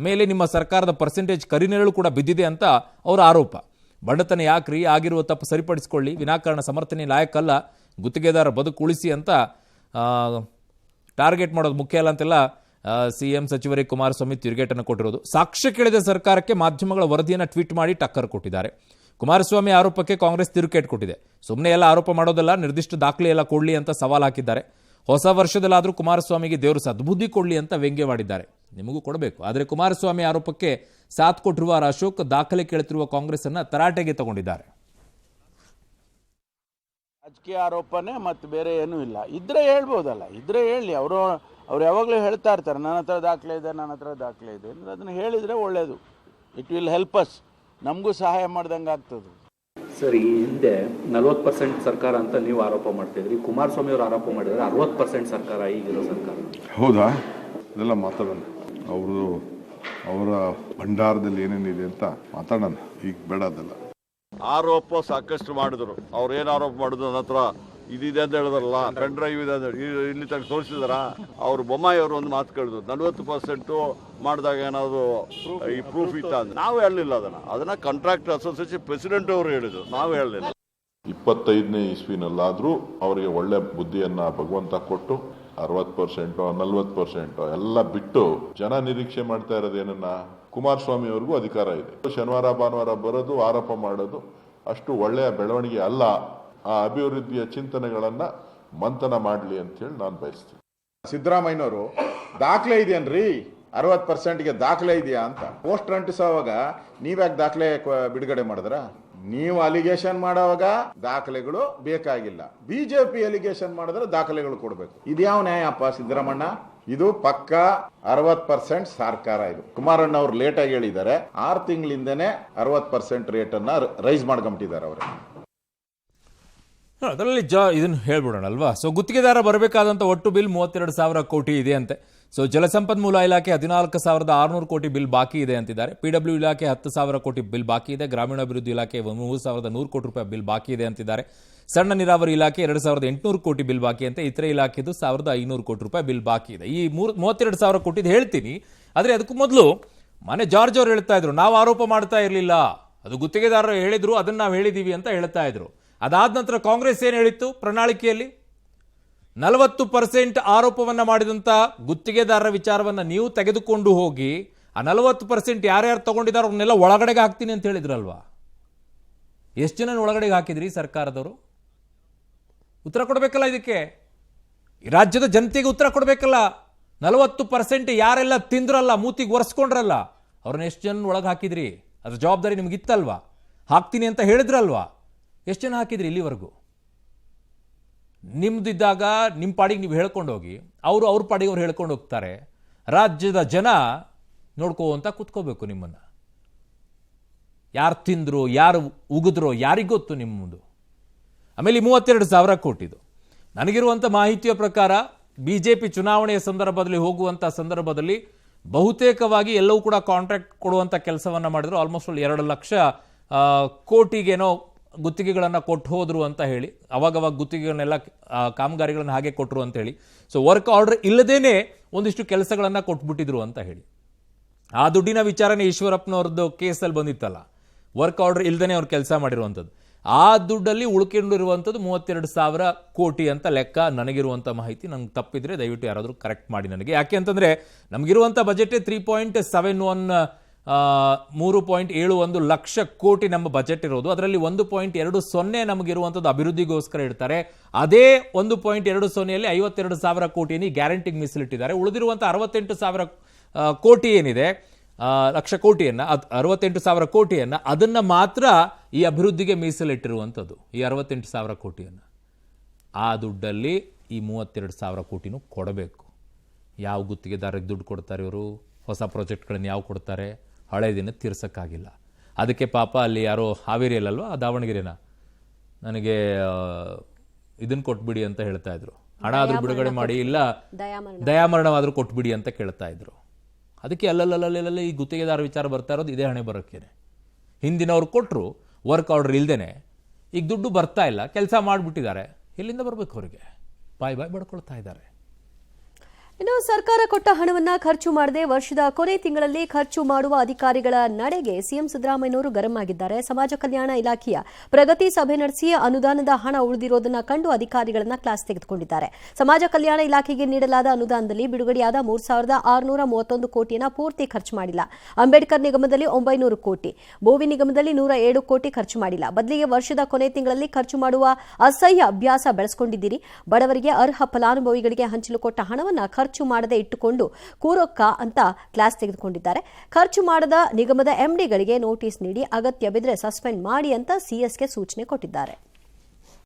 A: ಮೇಲೆ ನಿಮ್ಮ ಸರ್ಕಾರದ ಪರ್ಸೆಂಟೇಜ್ ಕರಿನೆರಳು ಕೂಡ ಬಿದ್ದಿದೆ ಅಂತ ಅವರ ಆರೋಪ. ಬಂಡತನ ಯಾಕ್ರಿ, ಆಗಿರುವ ತಪ್ಪು ಸರಿಪಡಿಸಿಕೊಳ್ಳಿ, ವಿನಾಕಾರಣ ಸಮರ್ಥನೆ ಲಾಯಕ್ಕಲ್ಲ, ಗುತ್ತಿಗೆದಾರ ಬದುಕು ಉಳಿಸಿ ಅಂತ ಟಾರ್ಗೆಟ್ ಮಾಡೋದು ಮುಖ್ಯ ಅಲ್ಲ ಅಂತೆಲ್ಲ CM ಸಚಿವರಿಗೆ ಕುಮಾರಸ್ವಾಮಿ ತಿರುಗೇಟನ್ನು ಕೊಟ್ಟಿರೋದು. ಸಾಕ್ಷ್ಯ ಕೇಳಿದ ಸರ್ಕಾರಕ್ಕೆ ಮಾಧ್ಯಮಗಳ ವರದಿಯನ್ನು ಟ್ವೀಟ್ ಮಾಡಿ ಟಕ್ಕರ್ ಕೊಟ್ಟಿದ್ದಾರೆ. ಕುಮಾರಸ್ವಾಮಿ ಆರೋಪಕ್ಕೆ ಕಾಂಗ್ರೆಸ್ ತಿರುಗೇಟು ಕೊಟ್ಟಿದೆ. ಸುಮ್ಮನೆ ಎಲ್ಲ ಆರೋಪ ಮಾಡೋದಲ್ಲ, ನಿರ್ದಿಷ್ಟ ದಾಖಲೆ ಎಲ್ಲ ಕೊಡಲಿ ಅಂತ ಸವಾಲು ಹಾಕಿದ್ದಾರೆ. ಹೊಸ ವರ್ಷದಲ್ಲಾದರೂ ಕುಮಾರಸ್ವಾಮಿಗೆ ದೇವರು ಸದ್ಬುದ್ಧಿ ಕೊಡಲಿ ಅಂತ ವ್ಯಂಗ್ಯವಾಡಿದ್ದಾರೆ. ನಿಮಗೂ ಕೊಡಬೇಕು. ಆದರೆ ಕುಮಾರಸ್ವಾಮಿ ಆರೋಪಕ್ಕೆ ಸಾಥ್ ಕೊಟ್ಟಿರುವ ಅಶೋಕ್ ದಾಖಲೆ ಕೇಳುತ್ತಿರುವ ಕಾಂಗ್ರೆಸ್ ಅನ್ನ ತರಾಟೆಗೆ ತಗೊಂಡಿದ್ದಾರೆ.
D: ರಾಜಕೀಯ ಆರೋಪನೇ, ಮತ್ತು ಬೇರೆ ಏನೂ ಇಲ್ಲ. ಇದ್ರೆ ಹೇಳ್ಬೋದಲ್ಲ, ಇದ್ರೆ ಹೇಳಿ. ಅವ್ರು ಯಾವಾಗಲೂ ಹೇಳ್ತಾ ಇರ್ತಾರೆ, ನನ್ನ ಹತ್ರ ದಾಖಲೆ ಇದೆ, ನನ್ನ ಹತ್ರ ದಾಖಲೆ ಇದೆ ಅಂದರೆ ಅದನ್ನು ಹೇಳಿದರೆ ಒಳ್ಳೆಯದು. ಇಟ್ ವಿಲ್ ಹೆಲ್ಪ್ ಅಸ್, ನಮಗೂ ಸಹಾಯ ಮಾಡ್ದಂಗೆ ಆಗ್ತದೆ.
I: ಸರ್, ಈ ಹಿಂದೆ 40% ಸರ್ಕಾರ ಅಂತ ನೀವು ಆರೋಪ ಮಾಡ್ತಿದ್ರಿ. ಕುಮಾರಸ್ವಾಮಿ ಅವರು ಆರೋಪ ಮಾಡಿದರೆ 60% ಸರ್ಕಾರ ಈಗಿರೋ ಸರ್ಕಾರ.
B: ಹೌದಾ? ಇದೆಲ್ಲ ಮಾತಾಡೋಣ. ಅವರ ಭಂಡಾರದಲ್ಲಿ ಏನೇನಿದೆ ಅಂತ ಮಾತಾಡೋಣ. ಈಗ ಬೇಡ ಅದೆಲ್ಲ.
G: ಆರೋಪ ಸಾಕಷ್ಟು ಮಾಡಿದ್ರು. ಅವ್ರು ಏನು ಆರೋಪ ಮಾಡಿದ್ರು, ನನ್ನ ಹತ್ರ ಇದಿದೆ ಅಂತ ಹೇಳಿದ್ರಲ್ಲ, ಪೆನ್ ಡ್ರೈವ್ ಇದೆ ಅಂತ ಇಲ್ಲಿ ತನಕ ತೋರಿಸಿದಾರ. ಅವರು ಬೊಮ್ಮಾಯಿ ಅವರು ಒಂದು ಮಾತು ಕೇಳಿದ್ರು, 40% ಮಾಡಿದಾಗ ಏನಾದ್ರು ಈ ಪ್ರೂಫ್ ಇತ್ತ ಅಂತ. ನಾವು ಹೇಳಲಿಲ್ಲ ಅದನ್ನ ಕಾಂಟ್ರಾಕ್ಟರ್ ಅಸೋಸಿಯೇಷನ್ ಪ್ರೆಸಿಡೆಂಟ್ ಅವರು ಹೇಳಿದ್ರು, ನಾವು ಹೇಳಲಿಲ್ಲ.
B: 25ನೇ ಇಸ್ವಿನಲ್ಲಾದರೂ ಅವರಿಗೆ ಒಳ್ಳೆ ಬುದ್ಧಿಯನ್ನ ಭಗವಂತ ಕೊಟ್ಟು 60%, 40% ಎಲ್ಲ ಬಿಟ್ಟು ಜನ ನಿರೀಕ್ಷೆ ಮಾಡ್ತಾ ಇರೋದೇನನ್ನ, ಕುಮಾರಸ್ವಾಮಿ ಅವ್ರಿಗೂ ಅಧಿಕಾರ ಇದೆ. ಶನಿವಾರ ಭಾನುವಾರ ಬರೋದು, ಆರೋಪ ಮಾಡೋದು ಅಷ್ಟು ಒಳ್ಳೆಯ ಬೆಳವಣಿಗೆ ಅಲ್ಲ. ಆ ಅಭಿವೃದ್ಧಿಯ ಚಿಂತನೆಗಳನ್ನ ಮಂಥನ ಮಾಡಲಿ ಅಂತ ಹೇಳಿ ನಾನು ಬಯಸ್ತೀನಿ.
F: ಸಿದ್ದರಾಮಯ್ಯನವರು ದಾಖಲೆ ಇದೆಯನ್ರಿ, 60%ಗೆ ದಾಖಲೆ ಇದೆಯಾ ಅಂತ ಪೋಸ್ಟರ್ ಅಂಟಿಸೋವಾಗ ನೀವ್ಯಾಕೆ ದಾಖಲೆ ಬಿಡುಗಡೆ ಮಾಡಿದ್ರ? ನೀವು ಅಲಿಗೇಷನ್ ಮಾಡೋವಾಗ ದಾಖಲೆಗಳು ಬೇಕಾಗಿಲ್ಲ. ಬಿಜೆಪಿ ಅಲಿಗೇಷನ್ ಮಾಡಿದ್ರೆ ದಾಖಲೆಗಳು ಕೊಡಬೇಕು. ಇದ್ಯಾವ ನ್ಯಾಯಪ್ಪ ಸಿದ್ದರಾಮಣ್ಣ? ಇದು ಪಕ್ಕ 60% ಸರ್ಕಾರ. ಇದು ಕುಮಾರಣ್ಣ ಅವರು ಲೇಟ್ ಆಗಿ ಹೇಳಿದ್ದಾರೆ. 6 ತಿಂಗಳಿಂದನೇ 60% ರೇಟ್ ಅನ್ನ ರೈಸ್ ಮಾಡ್ಕೊಂಬಿಟ್ಟಿದ್ದಾರೆ ಅವರು.
A: ಅದರಲ್ಲಿ ಇದನ್ನು ಹೇಳ್ಬಿಡೋಣ ಅಲ್ವಾ. ಸೊ ಗುತ್ತಿಗೆದಾರ ಬರಬೇಕಾದಂಥ ಒಟ್ಟು ಬಿಲ್ 32,000 ಕೋಟಿ ಇದೆ ಅಂತೆ. ಸೊ ಜಲಸಂಪನ್ಮೂಲ ಇಲಾಖೆ 14,600 ಕೋಟಿ ಬಿಲ್ ಬಾಕಿ ಇದೆ ಅಂತಿದ್ದಾರೆ. PW ಇಲಾಖೆ 10,000 ಕೋಟಿ ಬಿಲ್ ಬಾಕಿ ಇದೆ. ಗ್ರಾಮೀಣಾಭಿವೃದ್ಧಿ ಇಲಾಖೆ 3,100 ಕೋಟಿ ರೂಪಾಯಿ ಬಿಲ್ ಬಾಕಿ ಇದೆ ಅಂತಿದ್ದಾರೆ. ಸಣ್ಣ ನೀರಾವರಿ ಇಲಾಖೆ 2,800 ಕೋಟಿ ಬಿಲ್ ಬಾಕಿ ಅಂತೆ. ಇತರೆ ಇಲಾಖೆದು 1,500 ಕೋಟಿ ರೂಪಾಯಿ ಬಿಲ್ ಬಾಕಿ ಇದೆ. ಈ 32,000 ಕೋಟಿ ಹೇಳ್ತೀನಿ. ಆದರೆ ಅದಕ್ಕೂ ಮೊದಲು ಮನೆ ಜಾರ್ಜ್ ಅವರು ಹೇಳ್ತಾ ಇದ್ರು, ನಾವು ಆರೋಪ ಮಾಡ್ತಾ ಇರಲಿಲ್ಲ, ಅದು ಗುತ್ತಿಗೆದಾರರು ಹೇಳಿದ್ರು, ಅದನ್ನ ನಾವು ಹೇಳಿದೀವಿ ಅಂತ ಹೇಳ್ತಾ ಇದ್ರು. ಅದಾದ ನಂತರ ಕಾಂಗ್ರೆಸ್ ಏನು ಹೇಳಿತ್ತು ಪ್ರಣಾಳಿಕೆಯಲ್ಲಿ? 40% ಆರೋಪವನ್ನ ಮಾಡಿದಂತ ಗುತ್ತಿಗೆದಾರರ ವಿಚಾರವನ್ನ ನೀವು ತೆಗೆದುಕೊಂಡು ಹೋಗಿ ಆ 40% ಯಾರ್ಯಾರು ತಗೊಂಡಿದ್ದಾರೆ ಅವ್ರನ್ನೆಲ್ಲ ಒಳಗಡೆಗೆ ಹಾಕ್ತೀನಿ ಅಂತ ಹೇಳಿದ್ರಲ್ವಾ. ಎಷ್ಟು ಜನ ಒಳಗಡೆಗೆ ಹಾಕಿದ್ರಿ ಸರ್ಕಾರದವರು? ಉತ್ತರ ಕೊಡಬೇಕಲ್ಲ ಇದಕ್ಕೆ. ಈ ರಾಜ್ಯದ ಜನತೆಗೆ ಉತ್ತರ ಕೊಡಬೇಕಲ್ಲ. 40% ಯಾರೆಲ್ಲ ತಿಂದ್ರಲ್ಲ, ಮೂತಿಗೆ ಒರೆಸ್ಕೊಂಡ್ರಲ್ಲ, ಅವ್ರನ್ನ ಎಷ್ಟು ಜನ ಒಳಗೆ ಹಾಕಿದ್ರಿ? ಅದ್ರ ಜವಾಬ್ದಾರಿ ನಿಮ್ಗಿತ್ತಲ್ವಾ? ಹಾಕ್ತೀನಿ ಅಂತ ಹೇಳಿದ್ರಲ್ವಾ? ಎಷ್ಟು ಜನ ಹಾಕಿದ್ರಿ ಇಲ್ಲಿವರೆಗೂ? ನಿಮ್ದಿದ್ದಾಗ ನಿಮ್ಮ ಪಾಡಿಗೆ ನೀವು ಹೇಳ್ಕೊಂಡು ಹೋಗಿ, ಅವರು ಅವ್ರ ಪಾಡಿಗೆ ಅವ್ರು ಹೇಳ್ಕೊಂಡು ಹೋಗ್ತಾರೆ. ರಾಜ್ಯದ ಜನ ನೋಡ್ಕೋ ಅಂತ ಕೂತ್ಕೋಬೇಕು ನಿಮ್ಮನ್ನ. ಯಾರು ತಿಂದ್ರು, ಯಾರು ಉಗಿದ್ರು, ಯಾರಿಗೊತ್ತು ನಿಮ್ಮ ಮುಂದೆ. ಆಮೇಲೆ 32,000 ಕೋಟಿದು ನನಗಿರುವಂಥ ಮಾಹಿತಿಯ ಪ್ರಕಾರ BJP ಚುನಾವಣೆಯ ಸಂದರ್ಭದಲ್ಲಿ ಹೋಗುವಂಥ ಸಂದರ್ಭದಲ್ಲಿ ಬಹುತೇಕವಾಗಿ ಎಲ್ಲವೂ ಕೂಡ ಕಾಂಟ್ರಾಕ್ಟ್ ಕೊಡುವಂಥ ಕೆಲಸವನ್ನ ಮಾಡಿದ್ರು. ಆಲ್ಮೋಸ್ಟ್ 2 ಲಕ್ಷ ಕೋಟಿಗೇನೋ ಗುತ್ತಿಗೆಗಳನ್ನು ಕೊಟ್ಟು ಹೋದ್ರು ಅಂತ ಹೇಳಿ, ಅವಾಗವಾಗ ಗುತ್ತಿಗೆಗಳನ್ನೆಲ್ಲ ಕಾಮಗಾರಿಗಳನ್ನು ಹಾಗೆ ಕೊಟ್ಟರು ಅಂತ ಹೇಳಿ. ಸೊ ವರ್ಕ್ ಆರ್ಡರ್ ಇಲ್ಲದೇನೆ ಒಂದಿಷ್ಟು ಕೆಲಸಗಳನ್ನು ಕೊಟ್ಬಿಟ್ಟಿದ್ರು ಅಂತ ಹೇಳಿ. ಆ ದುಡ್ಡಿನ ವಿಚಾರನೆ ಈಶ್ವರಪ್ಪನವ್ರದ್ದು ಕೇಸಲ್ಲಿ ಬಂದಿತ್ತಲ್ಲ, ವರ್ಕ್ ಆರ್ಡರ್ ಇಲ್ಲದೇನೆ ಅವ್ರು ಕೆಲಸ ಮಾಡಿರುವಂಥದ್ದು. ಆ ದುಡ್ಡಲ್ಲಿ ಉಳ್ಕೊಂಡಿರುವಂಥದ್ದು 32,000 ಕೋಟಿ ಅಂತ ಲೆಕ್ಕ ನನಗಿರುವಂಥ ಮಾಹಿತಿ. ನಂಗೆ ತಪ್ಪಿದ್ರೆ ದಯವಿಟ್ಟು ಯಾರಾದರೂ ಕರೆಕ್ಟ್ ಮಾಡಿ ನನಗೆ. ಯಾಕೆ ಅಂತಂದರೆ ನಮಗಿರುವಂಥ ಬಜೆಟ್ 3.71 ಲಕ್ಷ ಕೋಟಿ ನಮ್ಮ ಬಜೆಟ್ ಇರೋದು. ಅದರಲ್ಲಿ 1.20 ನಮಗಿರುವಂಥದ್ದು ಅಭಿವೃದ್ಧಿಗೋಸ್ಕರ ಇಡ್ತಾರೆ. ಅದೇ 1.20ಯಲ್ಲಿ 52,000 ಕೋಟಿಯನ್ನು ಗ್ಯಾರಂಟಿಗೆ ಮೀಸಲಿಟ್ಟಿದ್ದಾರೆ. ಉಳಿದಿರುವಂಥ 68,000 ಕೋಟಿ ಏನಿದೆ, ಲಕ್ಷ ಕೋಟಿಯನ್ನು, 68,000 ಕೋಟಿಯನ್ನು ಅದನ್ನು ಮಾತ್ರ ಈ ಅಭಿವೃದ್ಧಿಗೆ ಮೀಸಲಿಟ್ಟಿರುವಂಥದ್ದು, ಈ 68,000 ಕೋಟಿಯನ್ನು. ಆ ದುಡ್ಡಲ್ಲಿ ಈ 32,000 ಕೋಟಿನೂ ಕೊಡಬೇಕು. ಯಾವ ಗುತ್ತಿಗೆದಾರರಿಗೆ ದುಡ್ಡು ಕೊಡ್ತಾರೆ ಇವರು? ಹೊಸ ಪ್ರಾಜೆಕ್ಟ್ಗಳನ್ನು ಯಾವ ಕೊಡ್ತಾರೆ? ಹಳೆದಿನ ತೀರ್ಸೋಕ್ಕಾಗಿಲ್ಲ. ಅದಕ್ಕೆ ಪಾಪ ಅಲ್ಲಿ ಯಾರೋ ಹಾವೇರಿಯಲ್ಲಲ್ವ, ದಾವಣಗೆರೆನ, ನನಗೆ ಇದನ್ನು ಕೊಟ್ಬಿಡಿ ಅಂತ ಹೇಳ್ತಾ ಇದ್ರು. ಹಣ ಆದರೂ ಬಿಡುಗಡೆ ಮಾಡಿ, ಇಲ್ಲ ದಯಾಮರಣವಾದರೂ ಕೊಟ್ಬಿಡಿ ಅಂತ ಕೇಳ್ತಾ ಇದ್ರು. ಅದಕ್ಕೆ ಅಲ್ಲಲ್ಲ ಈ ಗುತ್ತಿಗೆದಾರ ವಿಚಾರ ಬರ್ತಾ ಇರೋದು ಇದೇ ಹಣೆ ಬರೋಕ್ಕೇನೆ. ಹಿಂದಿನವ್ರು ಕೊಟ್ಟರು ವರ್ಕ್ ಆರ್ಡರ್ ಇಲ್ದೇನೆ, ಈಗ ದುಡ್ಡು ಬರ್ತಾ ಇಲ್ಲ, ಕೆಲಸ ಮಾಡಿಬಿಟ್ಟಿದ್ದಾರೆ, ಎಲ್ಲಿಂದ ಬರಬೇಕು ಅವರಿಗೆ? ಬಾಯ್ ಬಡ್ಕೊಳ್ತಾ ಇದ್ದಾರೆ.
C: ಇನ್ನು ಸರ್ಕಾರ ಕೊಟ್ಟ ಹಣವನ್ನ ಖರ್ಚು ಮಾಡದೆ ವರ್ಷದ ಕೊನೆ ತಿಂಗಳಲ್ಲಿ ಖರ್ಚು ಮಾಡುವ ಅಧಿಕಾರಿಗಳ ನಡೆಗೆ ಸಿಎಂ ಸಿದ್ದರಾಮಯ್ಯನವರು ಗರಂ ಆಗಿದ್ದಾರೆ. ಸಮಾಜ ಕಲ್ಯಾಣ ಇಲಾಖೆಯ ಪ್ರಗತಿ ಸಭೆ ನಡೆಸಿ ಅನುದಾನದ ಹಣ ಉಳಿದಿರೋದನ್ನ ಕಂಡು ಅಧಿಕಾರಿಗಳನ್ನ ಕ್ಲಾಸ್ ತೆಗೆದುಕೊಂಡಿದ್ದಾರೆ. ಸಮಾಜ ಕಲ್ಯಾಣ ಇಲಾಖೆಗೆ ನೀಡಲಾದ ಅನುದಾನದಲ್ಲಿ ಬಿಡುಗಡೆಯಾದ 3,631 ಕೋಟಿಯನ್ನ ಪೂರ್ತಿ ಖರ್ಚು ಮಾಡಿಲ್ಲ. ಅಂಬೇಡ್ಕರ್ ನಿಗಮದಲ್ಲಿ 900 ಕೋಟಿ, ಬೋವಿ ನಿಗಮದಲ್ಲಿ 107 ಕೋಟಿ ಖರ್ಚು ಮಾಡಿಲ್ಲ. ಬದಲಿಗೆ ವರ್ಷದ ಕೊನೆ ತಿಂಗಳಲ್ಲಿ ಖರ್ಚು ಮಾಡುವ ಅಸಹ್ಯ ಅಭ್ಯಾಸ ಬೆಳೆಸಿಕೊಂಡಿದ್ದೀರಿ. ಬಡವರಿಗೆ ಅರ್ಹ ಫಲಾನುಭವಿಗಳಿಗೆ ಹಂಚಲು ಕೊಟ್ಟ ಹಣವನ್ನ ಖರ್ಚು ಮಾಡದೆ ಇಟ್ಟುಕೊಂಡು ಕೂರೊಕ್ಕ ಅಂತ ಕ್ಲಾಸ್ ತೆಗೆದುಕೊಂಡಿದ್ದಾರೆ. ಖರ್ಚು ಮಾಡದ ನಿಗಮದ ಎಂಡಿಗಳಿಗೆ ನೋಟಿಸ್ ನೀಡಿ ಅಗತ್ಯ ಬಿದ್ದರೆ ಸಸ್ಪೆಂಡ್ ಮಾಡಿ ಅಂತ ಸಿಎಸ್ಗೆ ಸೂಚನೆ ಕೊಟ್ಟಿದ್ದಾರೆ.